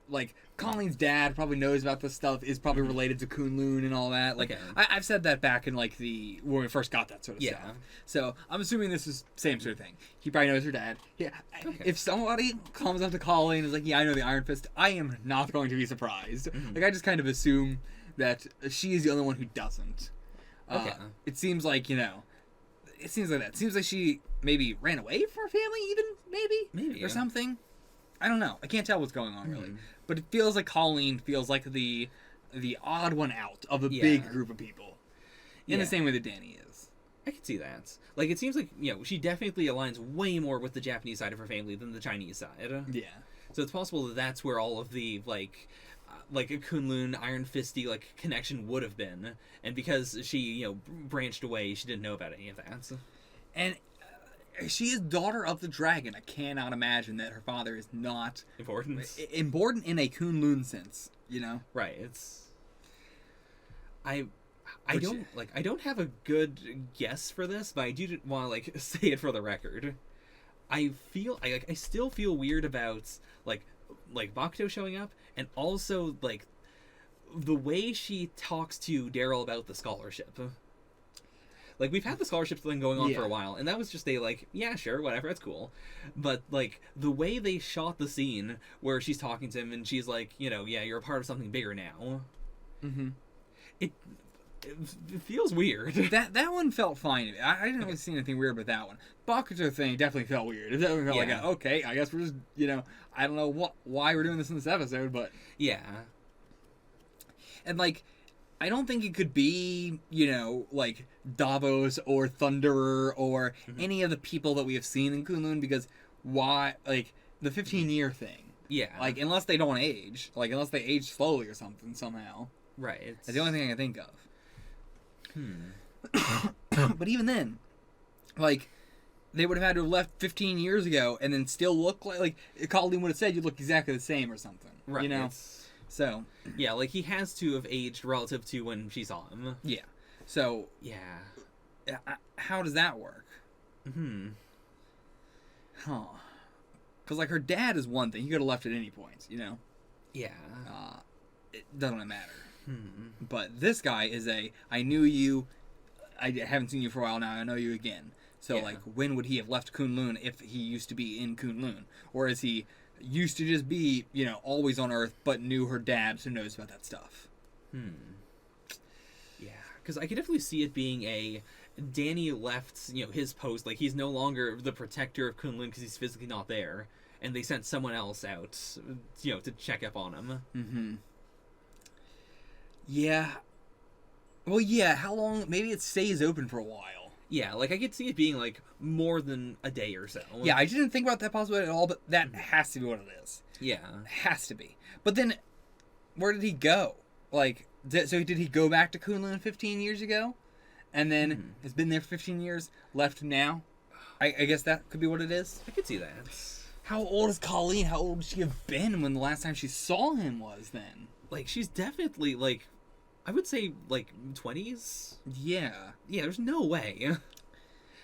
like, Colleen's dad probably knows about this stuff, is probably related to Kunlun and all that. Like, Okay. I've said that back in, like, when we first got that sort of Yeah. stuff. So, I'm assuming this is same sort of thing. He probably knows her dad. Yeah. Okay. If somebody comes up to Colleen and is like, yeah, I know the Iron Fist, I am not going to be surprised. Like, I just kind of assume that she is the only one who doesn't. Okay. It seems like, you know, it seems like that. It seems like she maybe ran away from her family, even, Maybe, or yeah. something. I don't know. I can't tell what's going on, really. But it feels like Colleen feels like the odd one out of a big Yeah. group of people. In the Yeah. same way that Danny is. I could see that. Like, it seems like, you know, she definitely aligns way more with the Japanese side of her family than the Chinese side. Yeah. So it's possible that that's where all of the, like a Kunlun Iron Fisty, like, connection would have been. And because she, you know, branched away, she didn't know about any of that. And she is daughter of the dragon. I cannot imagine that her father is not Important. important in a Kunlun sense, you know? Right, it's... I Which- don't have a good guess for this, but I do want to, like, say it for the record. I still feel weird about, like Bakuto showing up, and also, like, the way she talks to Daryl about the scholarship. Like, we've had the scholarship thing going on for Yeah. a while, and that was just a, like, yeah, sure, whatever, that's cool. But, like, the way they shot the scene where she's talking to him and she's like, you know, yeah, you're a part of something bigger now. Mm-hmm. It feels weird. That one felt fine to me. I didn't really see anything weird with that one. Bakuto thing definitely felt weird. It definitely felt Yeah. like, okay, I guess we're just, you know, I don't know why we're doing this in this episode, but... Yeah. And, like, I don't think it could be, you know, like, Davos or Thunderer or any of the people that we have seen in Kunlun, because why, like, the 15-year thing. Yeah. Like, unless they don't age. Like, unless they age slowly or something, somehow. right. That's the only thing I can think of. But even then, like, they would have had to have left 15 years ago and then still look like Colleen would have said you look exactly the same or something. Right. You know? it's- So, Yeah, like, he has to have aged relative to when she saw him. yeah. So, Yeah. how does that work? Huh. Because, like, her dad is one thing. He could have left at any point, you know? Yeah. It doesn't really matter. But this guy is I knew you, I haven't seen you for a while now, I know you again. So, Yeah. like, when would he have left Kunlun if he used to be in Kunlun? Or is he used to just be, you know, always on Earth, but knew her dad, so knows about that stuff? Yeah, because I could definitely see it being a Danny left, you know, his post. Like, he's no longer the protector of Kunlun because he's physically not there, and they sent someone else out, you know, to check up on him. Yeah. Well, yeah, how long? Maybe it stays open for a while. Yeah, like, I could see it being, like, more than a day or so. Yeah, I didn't think about that possibility at all, but that has to be what it is. Yeah. Has to be. But then, where did he go? Like, so did he go back to Kunlun 15 years ago? And then has been there for 15 years, left now? I guess that could be what it is. I could see that. How old is Colleen? How old would she have been when the last time she saw him was then? Like, she's definitely, like, I would say, like, 20s? Yeah. Yeah, there's no way.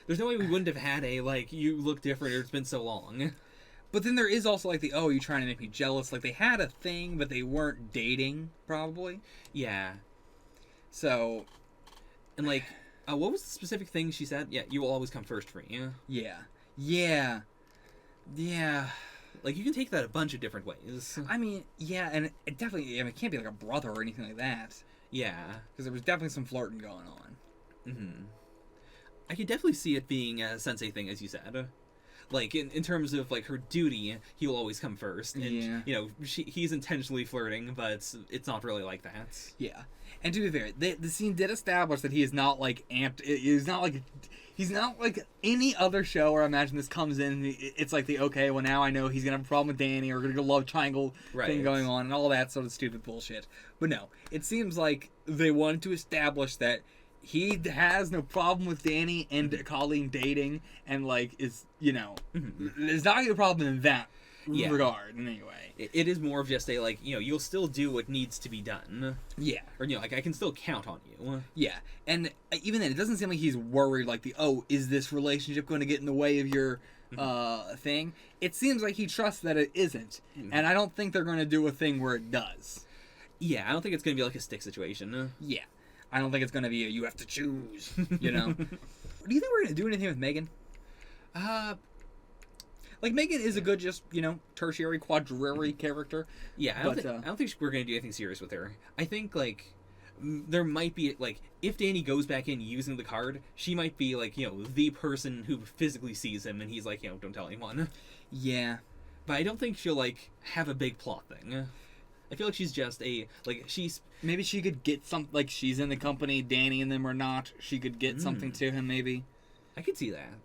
There's no way we wouldn't have had a, like, you look different or it's been so long. But then there is also like the, oh, you trying to make me jealous. Like they had a thing, but they weren't dating, probably. Yeah. So, And like, what was the specific thing she said? Yeah, you will always come first for me. yeah. Yeah. Yeah. Like, you can take that a bunch of different ways. I mean, yeah, and it definitely, I mean, it can't be like a brother or anything like that. Yeah. Because there was definitely some flirting going on. Mm-hmm. I could definitely see it being a sensei thing, as you said. Like, in terms of, like, her duty, he will always come first. And, Yeah. you know, he's intentionally flirting, but it's not really like that. Yeah. And to be fair, the scene did establish that he is not, like, amped. He's not like any other show where I imagine this comes in and it's like okay, well, now I know he's going to have a problem with Danny or going to love triangle thing going on and all that sort of stupid bullshit. But no, it seems like they wanted to establish that he has no problem with Danny and Colleen dating and, like, is, you know, there's not a problem in that regard in any way. It is more of just a, like, you know, you'll still do what needs to be done. Yeah. Or, you know, like, I can still count on you. Yeah. And even then, it doesn't seem like he's worried, like, is this relationship going to get in the way of your thing? It seems like he trusts that it isn't. And I don't think they're going to do a thing where it does. Yeah, I don't think it's going to be like a stick situation. Yeah. I don't think it's going to be you have to choose, you know? Do you think we're going to do anything with Megan? Like, Megan is a good, just, you know, tertiary, quadrillary character. Yeah, I don't think we're going to do anything serious with her. I think, like, there might be, like, if Danny goes back in using the card, she might be, like, you know, the person who physically sees him, and he's like, you know, don't tell anyone. Yeah. But I don't think she'll, like, have a big plot thing. I feel like she's just Maybe she could get like, she's in the company, Danny and them are not. She could get something to him, maybe. I could see that.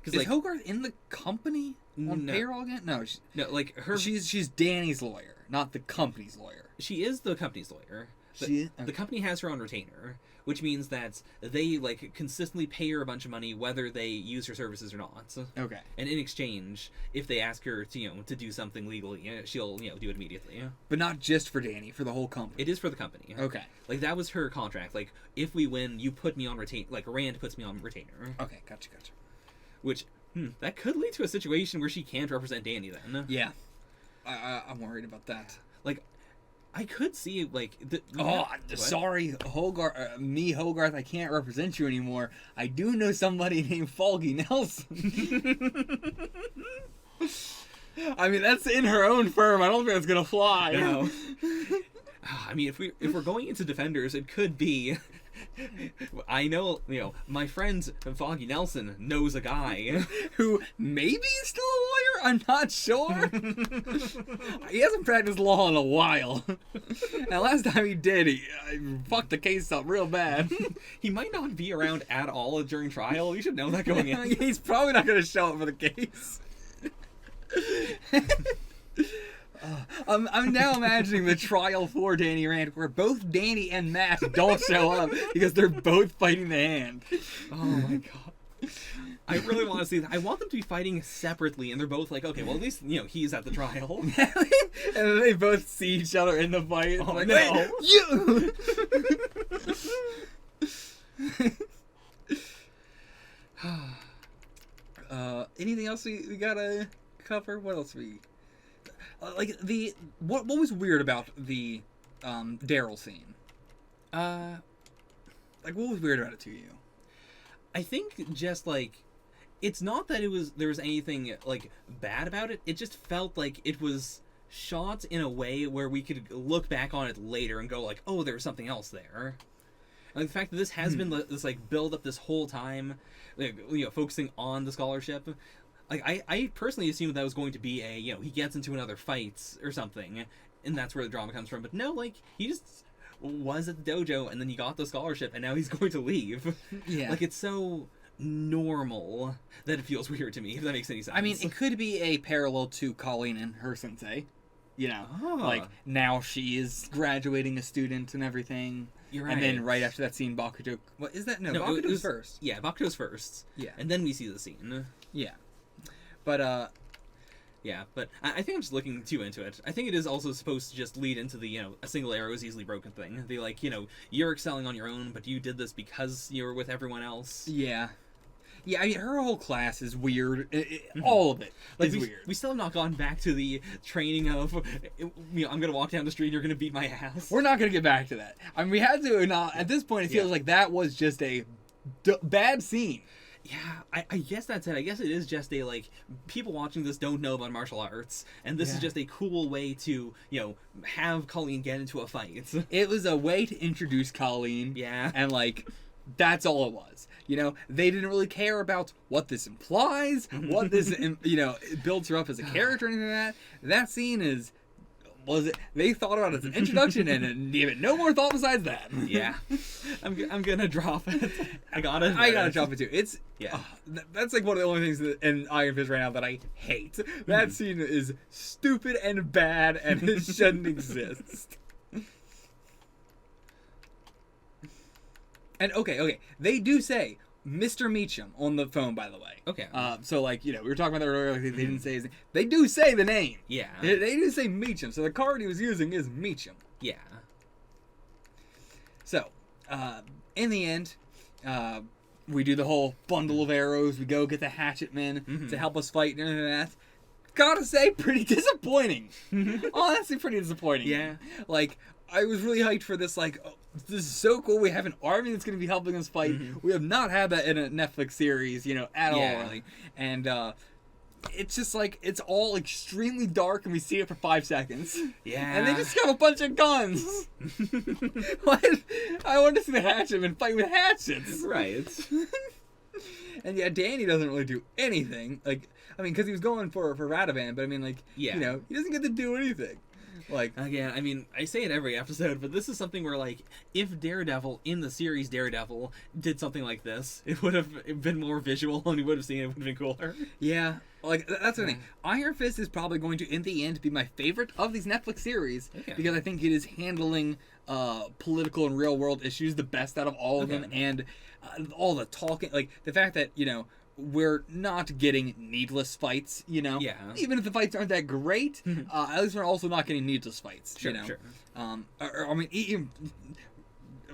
Is, like, Hogarth in the company on payroll again? No, no, like, her. She's Danny's lawyer, not the company's lawyer. She is the company's lawyer. Okay. The company has her on retainer, which means that they, like, consistently pay her a bunch of money whether they use her services or not. Okay. And in exchange, if they ask her to, you know, to do something legally, she'll, you know, do it immediately. But not just for Danny, for the whole company. It is for the company. Okay. Like, that was her contract. Like, if we win, you put me on retainer. Like, Rand puts me on retainer. Okay, gotcha. Which, that could lead to a situation where she can't represent Danny then. Yeah. I'm worried about that. Like, I could see, like... Sorry, Hogarth, Hogarth, I can't represent you anymore. I do know somebody named Foggy Nelson. I mean, that's in her own firm. I don't think that's gonna fly. No. I mean, if we're going into Defenders, it could be... I know, you know, my friend Foggy Nelson knows a guy who maybe is still a lawyer. I'm not sure. He hasn't practiced law in a while. And last time he did, he fucked the case up real bad. He might not be around at all during trial. You should know that going in. He's probably not going to show up for the case. I'm now imagining the trial for Danny Rand where both Danny and Matt don't show up because they're both fighting the hand. Oh my god. I really want to see that. I want them to be fighting separately and they're both like, okay, well, at least, you know, he's at the trial. And then they both see each other in the fight. Oh, like, no. You! Anything else we gotta cover? What else we... like, what was weird about the Daryl scene? Like, what was weird about it to you? I think just, like, it's not that there was anything, like, bad about it. It just felt like it was shot in a way where we could look back on it later and go, like, oh, there was something else there. Like, the fact that this has been this, like, build up this whole time, like, you know, focusing on the scholarship. Like, I personally assumed that was going to be a, you know, he gets into another fight or something, and that's where the drama comes from. But no, like, he just was at the dojo, and then he got the scholarship, and now he's going to leave. Yeah. Like, it's so normal that it feels weird to me, if that makes any sense. I mean, it could be a parallel to Colleen and her sensei. You know, Oh. like, now she is graduating a student and everything. You're right. And then right after that scene, Bakuto... What is that? No, No, Bakuto's it was first. Yeah, Bakuto's first. Yeah. And then we see the scene. Yeah. But, Yeah, but I think I'm just looking too into it. I think it is also supposed to just lead into the, you know, a single arrow is easily broken thing. The, like, you know, you're excelling on your own, but you did this because you were with everyone else. yeah. Yeah, I mean, her whole class is weird. All of it Like is we, weird. we still have not gone back to the training of, I'm gonna walk down the street and you're gonna beat my ass. We're not going to get back to that. I mean, we had to not. At this point, it feels like that was just a bad scene. Yeah, I guess that's it. I guess it is just a, like, people watching this don't know about martial arts, and this is just a cool way to, have Colleen get into a fight. It was a way to introduce Colleen. Yeah. And, like, that's all it was. They didn't really care about what this implies, what this, builds her up as a character or anything like that. That scene they thought about it as an introduction and gave it no more thought besides that. Yeah. I'm gonna drop it. I gotta drop it too. It's that's like one of the only things in Iron Fist right now that I hate. That scene is stupid and bad and it shouldn't exist. And okay, they do say Mr. Meacham on the phone, by the way. Okay. So like, we were talking about that earlier. Like, they didn't say his name. They do say the name. Yeah. They do say Meacham. So the card he was using is Meacham. Yeah. So, in the end, we do the whole bundle of arrows. We go get the hatchet men to help us fight and everything like that. Gotta say, pretty disappointing. Honestly, pretty disappointing. Yeah. Like, I was really hyped for this, like, oh, this is so cool. We have an army that's going to be helping us fight. We have not had that in a Netflix series, at all, really. And, it's just like, it's all extremely dark and we see it for 5 seconds. Yeah. And they just have a bunch of guns. What? I want to see the hatchetmen fight with hatchets. Right. And yeah, Danny doesn't really do anything. Like, I mean, because he was going for Radovan, but I mean, like, he doesn't get to do anything. Like, again, I mean, I say it every episode, but this is something where, like, if Daredevil in the series Daredevil did something like this, it would have been more visual and we would have seen it would have been cooler. Yeah, like that's the thing. Iron Fist is probably going to, in the end, be my favorite of these Netflix series because I think it is handling political and real world issues the best out of all of them, and all the talking, like the fact that we're not getting needless fights, Yeah. Even if the fights aren't that great, at least we're also not getting needless fights, Sure. Or, I mean, even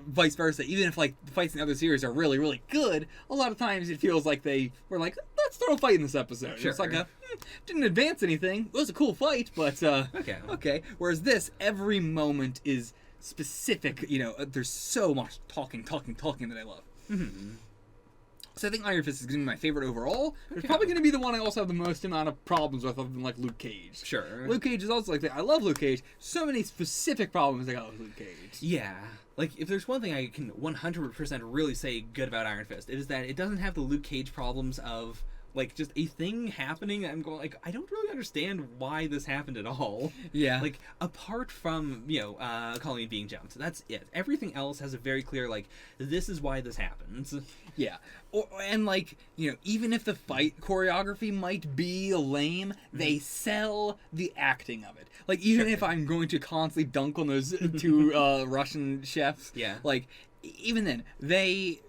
vice versa. Even if, like, the fights in the other series are really, really good, a lot of times it feels like they were like, let's throw a fight in this episode. Sure. It's like didn't advance anything. It was a cool fight, but, okay. Whereas this, every moment is specific, there's so much talking that I love. So I think Iron Fist is going to be my favorite overall. It's probably going to be the one I also have the most amount of problems with, other than, like, Luke Cage. Sure. Luke Cage is also like that. I love Luke Cage. So many specific problems I got with Luke Cage. Yeah. Like, if there's one thing I can 100% really say good about Iron Fist, it is that it doesn't have the Luke Cage problems of, like, just a thing happening that I'm going, like, I don't really understand why this happened at all. Yeah. Like, apart from, Colleen being jumped, that's it. Everything else has a very clear, like, this is why this happens. Yeah. And, like, even if the fight choreography might be lame, they sell the acting of it. Like, even if I'm going to constantly dunk on those two Russian chefs, like, even then, they,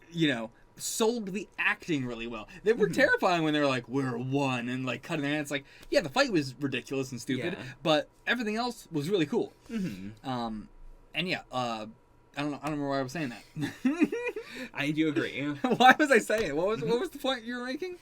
sold the acting really well. They were terrifying when they were like, we're one, and, like, cutting their hands. Like, yeah, the fight was ridiculous and stupid, but everything else was really cool. And yeah, I don't remember why I was saying that. I do agree. Why was I saying it? What was the point you were making?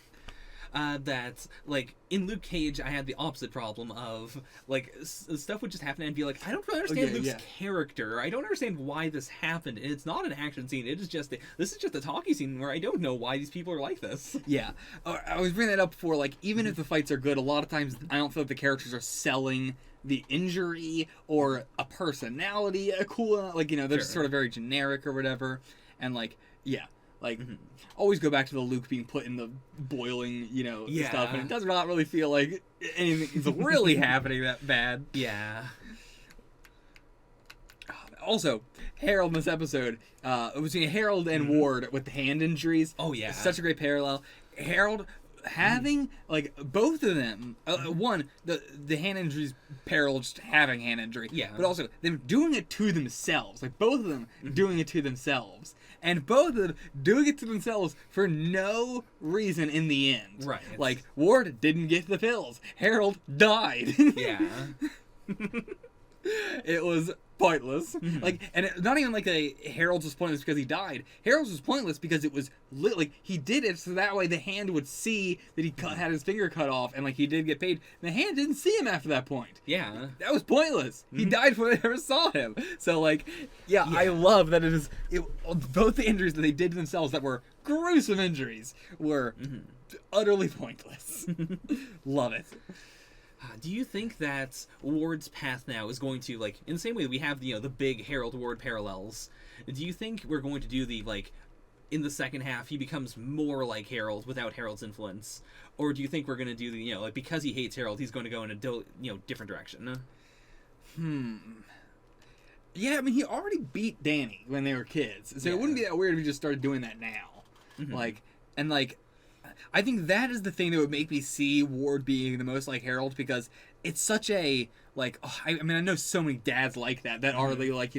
That, like, in Luke Cage, I had the opposite problem of, like, stuff would just happen and be like, I don't really understand Luke's character. I don't understand why this happened. And it's not an action scene. It is just this is just a talkie scene where I don't know why these people are like this. Yeah. I was bringing that up before, like, even if the fights are good, a lot of times I don't feel like the characters are selling the injury or a personality, a cool, like, they're just sort of very generic or whatever. And, like, like, always go back to the Luke being put in the boiling, stuff, and it does not really feel like anything is really happening that bad. Yeah. Also, Harold in this episode, between Harold and Ward with the hand injuries. Oh, yeah. Such a great parallel. Harold having, like, both of them, one, the hand injuries parallel just having hand injury, but also them doing it to themselves, like, both of them doing it to themselves, and both of them doing it to themselves for no reason in the end. Right. Like, Ward didn't get the pills. Harold died. Yeah. It was pointless. Like, and not even like Harold's was pointless because he died. Harold's was pointless because it was like he did it so that way the hand would see that he had his finger cut off, and like he did get paid. The hand didn't see him after that point. Yeah. That was pointless. He died before they ever saw him. So like, yeah, I love that both the injuries that they did to themselves that were gruesome injuries were utterly pointless. Love it. Do you think that Ward's path now is going to, like, in the same way that we have the big Harold Ward parallels, do you think we're going to do the, like, in the second half he becomes more like Harold without Harold's influence? Or do you think we're going to do the, like, because he hates Harold, he's going to go in a different direction? Yeah, I mean, he already beat Danny when they were kids, so it wouldn't be that weird if he just started doing that now. Like, and like, I think that is the thing that would make me see Ward being the most like Harold, because it's such a, like, I mean, I know so many dads like that are really like,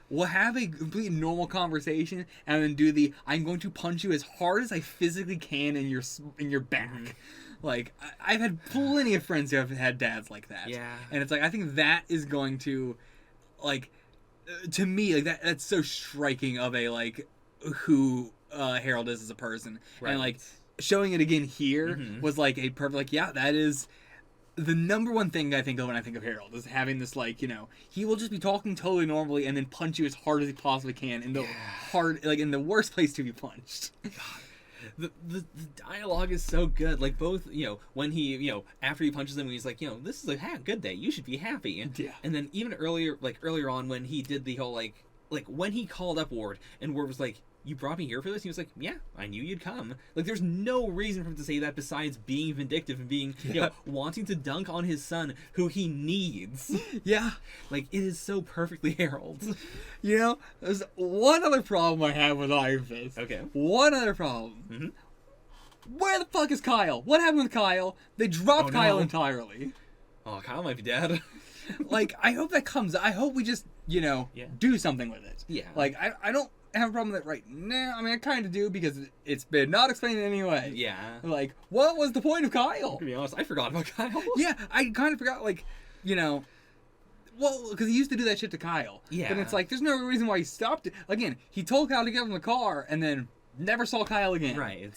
we'll have a completely normal conversation and then do the, I'm going to punch you as hard as I physically can in your back. Like, I've had plenty of friends who have had dads like that. Yeah. And it's like, I think that is going to, like, to me, like, that's so striking of a, like, who Harold is as a person. Right. And, like, showing it again here was, like, a perfect, like, yeah, that is the number one thing I think of when I think of Harold, is having this, like, he will just be talking totally normally and then punch you as hard as he possibly can in the in the worst place to be punched. The dialogue is so good. Like, both, when he, after he punches him, he's like, this is a good day. You should be happy. Yeah. And then even earlier on when he did the whole, like when he called up Ward, and Ward was like, you brought me here for this? He was like, yeah, I knew you'd come. Like, there's no reason for him to say that besides being vindictive and being, wanting to dunk on his son, who he needs. Yeah. Like, it is so perfectly Harold. There's one other problem I have with Iron Fist. Okay. One other problem. Where the fuck is Kyle? What happened with Kyle? They dropped Kyle entirely. Oh, Kyle might be dead. Like, I hope that comes. I hope we just, do something with it. Yeah. Like, I don't have a problem with it right now. I mean, I kind of do, because it's been not explained in any way. Yeah. Like, what was the point of Kyle? To be honest, I forgot about Kyle. Yeah, I kind of forgot, like, well, because he used to do that shit to Kyle. Yeah. And it's like, there's no reason why he stopped it. Again, he told Kyle to get in the car and then never saw Kyle again. Right.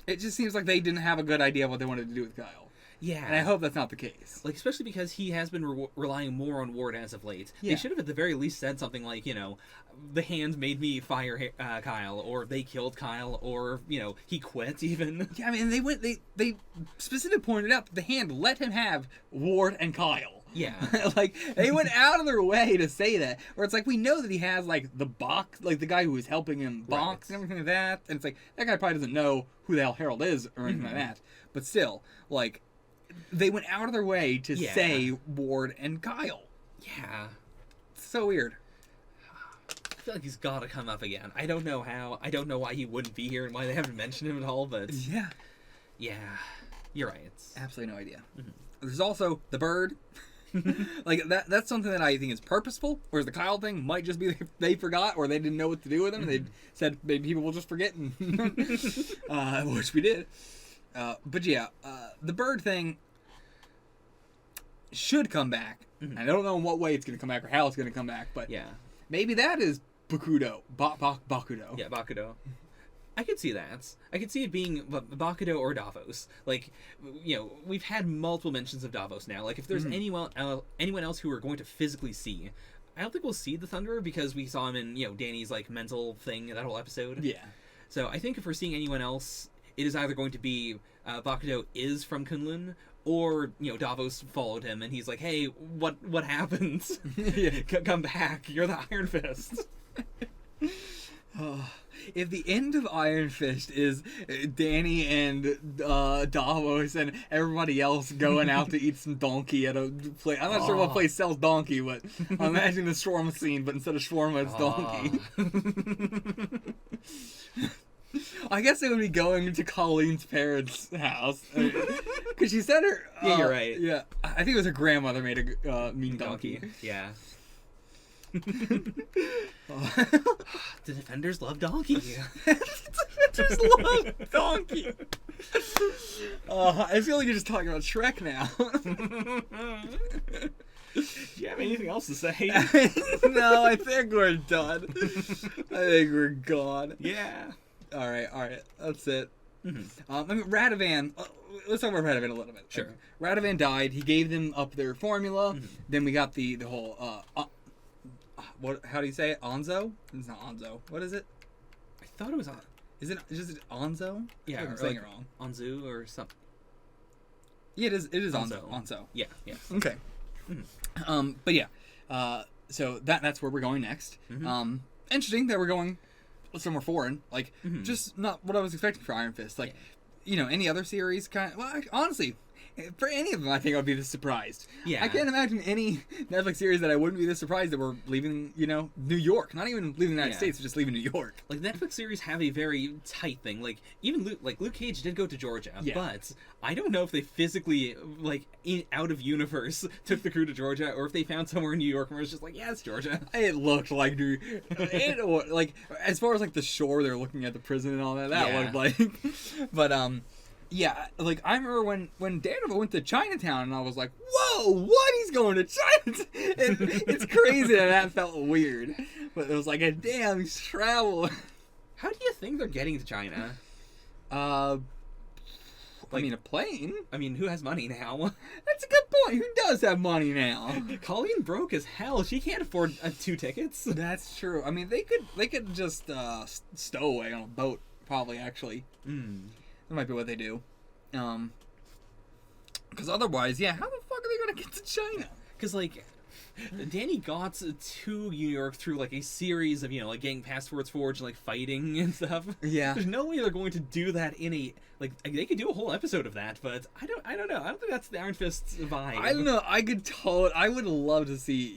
It just seems like they didn't have a good idea of what they wanted to do with Kyle. Yeah. And I hope that's not the case. Like, especially because he has been relying more on Ward as of late. Yeah. They should have at the very least said something like, the hand made me fire Kyle, or they killed Kyle, or, he quit even. Yeah, I mean, they specifically pointed out that the hand let him have Ward and Kyle. Yeah. Like, they went out of their way to say that. Or it's like, we know that he has, like, the box, like, the guy who was helping him box and everything like that. And it's like, that guy probably doesn't know who the hell Harold is or anything like that. But still, like, they went out of their way to say Ward and Kyle. Yeah. It's so weird. I feel like he's got to come up again. I don't know how. I don't know why he wouldn't be here and why they haven't mentioned him at all, but... Yeah. Yeah. You're right. It's... Absolutely no idea. There's also the bird. Like, that's something that I think is purposeful, whereas the Kyle thing might just be they forgot or they didn't know what to do with him. They said maybe people will just forget, and which we did. But yeah, the bird thing should come back. I don't know in what way it's going to come back or how it's going to come back, but Yeah. maybe that is Bakudo. Bakudo. Yeah, Bakudo. I could see that. I could see it being Bakudo or Davos. Like, we've had multiple mentions of Davos now. Like, if there's anyone else who we're going to physically see, I don't think we'll see the Thunderer, because we saw him in, Danny's, like, mental thing, that whole episode. Yeah. So I think if we're seeing anyone else, it is either going to be Bakudo is from Kunlun, or, Davos followed him, and he's like, hey, what happened? Come back. You're the Iron Fist. If the end of Iron Fist is Danny and Davos and everybody else going out to eat some donkey at a place, I'm not sure what place sells donkey, but I'm imagining the shawarma scene, but instead of shawarma, it's donkey. I guess they would be going to Colleen's parents' house. Because she said her... Yeah, you're right. Yeah, I think it was her grandmother made a mean donkey. Yeah. The Defenders love donkey. Just love donkey. I feel like you're just talking about Shrek now. Do you have anything else to say? No, I think we're done. I think we're gone. Yeah. All right. That's it. Mm-hmm. I mean, Radovan. Let's talk about Radovan a little bit. Sure. Radovan died. He gave them up their formula. Then we got the whole what? How do you say it? Onzo? It's not Onzo. What is it? I thought it was on. Is it just Onzo? Yeah, I'm or saying like it wrong. Onzu or something. Yeah, it is. It is Onzo. Onzo. Yeah. Yeah. Okay. But yeah. So that's where we're going next. Interesting that we're going somewhere foreign. Like, just not what I was expecting for Iron Fist. Like, any other series kind of. Well, honestly, for any of them, I think I'd be this surprised. Yeah. I can't imagine any Netflix series that I wouldn't be this surprised that we're leaving, New York. Not even leaving the United States, just leaving New York. Like, Netflix series have a very tight thing. Like, even Luke Cage did go to Georgia, but I don't know if they physically, out of universe, took the crew to Georgia, or if they found somewhere in New York where it was just like, yeah, it's Georgia. It looked like as far as like the shore, they're looking at the prison and all that. That looked like, but yeah, like I remember when Daredevil went to Chinatown, and I was like, whoa, what? He's going to Chinatown? It's crazy that felt weird, but it was like, damn, he's traveling. How do you think they're getting to China? I mean, a plane. I mean, who has money now? That's a good point. Who does have money now? Colleen broke as hell. She can't afford 2 tickets. That's true. I mean, they could just stow away on a boat, probably. Actually, that might be what they do. Because otherwise, how the fuck are they gonna get to China? Because Danny got to New York through a series of getting passports forged and fighting and stuff. Yeah. There's no way they're going to do that in a they could do a whole episode of that, but I don't know. I don't think that's the Iron Fist vibe. I don't know. I would love to see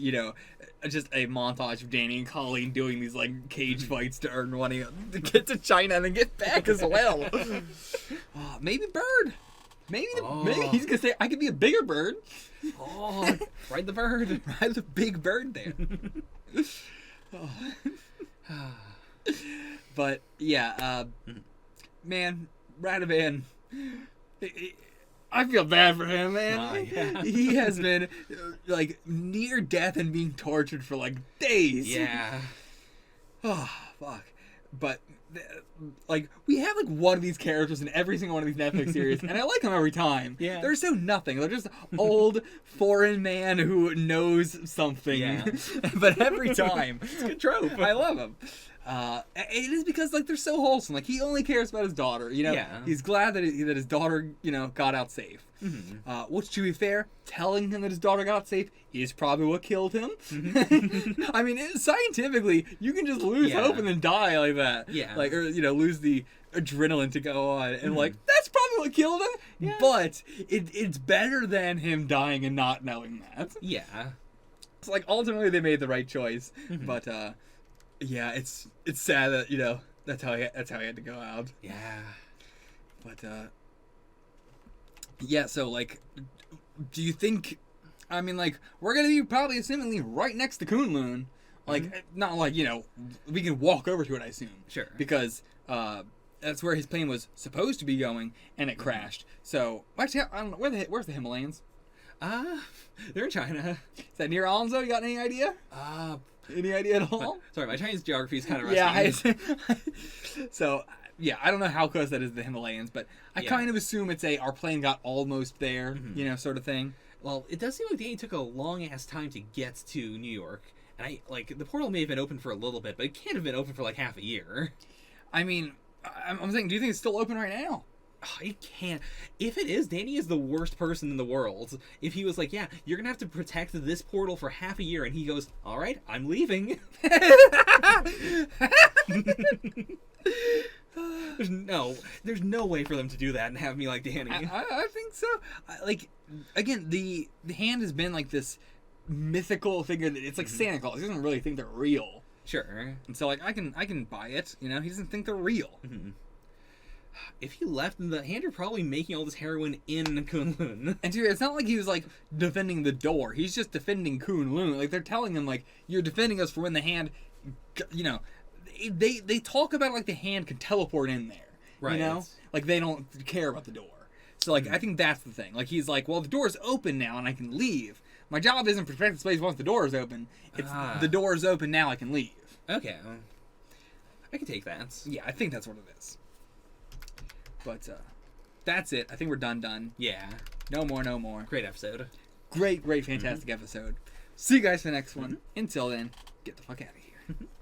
just a montage of Danny and Colleen doing these cage fights to earn money to get to China and then get back as well. Maybe Bird. Maybe he's gonna say I could be a bigger bird. Oh, ride the bird. Ride the big bird there. But yeah, man, Radovan. I feel bad for him, man. Yeah. He has been near death and being tortured for days. Yeah. Oh fuck. But we have one of these characters in every single one of these Netflix series, and I like them every time. Yeah. They're so nothing. They're just old foreign man who knows something. Yeah. But every time, It's a good trope. I love them. It is because they're so wholesome. He only cares about his daughter. Yeah. He's glad that his daughter got out safe. Which, to be fair, telling him that his daughter got out safe is probably what killed him. I mean, scientifically, you can just lose hope and then die like that. Yeah. Or lose the adrenaline to go on, and that's probably what killed him. Yeah. But it's better than him dying and not knowing that. Yeah. It's ultimately they made the right choice, but yeah, it's sad that that's how he had to go out. Yeah. But yeah, so do you think? I mean, we're gonna be probably assumingly right next to Kunlun. Not we can walk over to it. I assume. Sure. Because that's where his plane was supposed to be going, and it crashed. So actually, I don't know where's the Himalayas. They're in China. Is that near Alonzo? You got any idea? Any idea at all? Sorry, my Chinese geography is kind of rusty. Yeah. So yeah, I don't know how close that is to the Himalayas, but I kind of assume it's our plane got almost there, sort of thing. Well, it does seem like Danny took a long ass time to get to New York, and the portal may have been open for a little bit, but it can't have been open for half a year. I mean, I'm saying, do you think it's still open right now? It can't. If it is, Danny is the worst person in the world. If he was yeah, you're gonna have to protect this portal for half a year, and he goes, all right, I'm leaving. There's no way for them to do that and have me like Danny. I think so. Again, the hand has been this mythical figure that it's Santa Claus. He doesn't really think they're real. Sure. And so I can buy it. He doesn't think they're real. If he left, the hand are probably making all this heroin in Kunlun. And it's not like he was defending the door. He's just defending Kunlun. They're telling him you're defending us for when the hand, they talk about the hand can teleport in there. Right. They don't care about the door. So I think that's the thing. He's well, the door's open now and I can leave. My job isn't protect the space once the door is open. It's the door is open, now I can leave. Okay. I can take that. Yeah, I think that's what it is. But that's it. I think we're done. Yeah. No more. Great episode. Great, fantastic episode. See you guys for the next one. Until then, get the fuck out of here.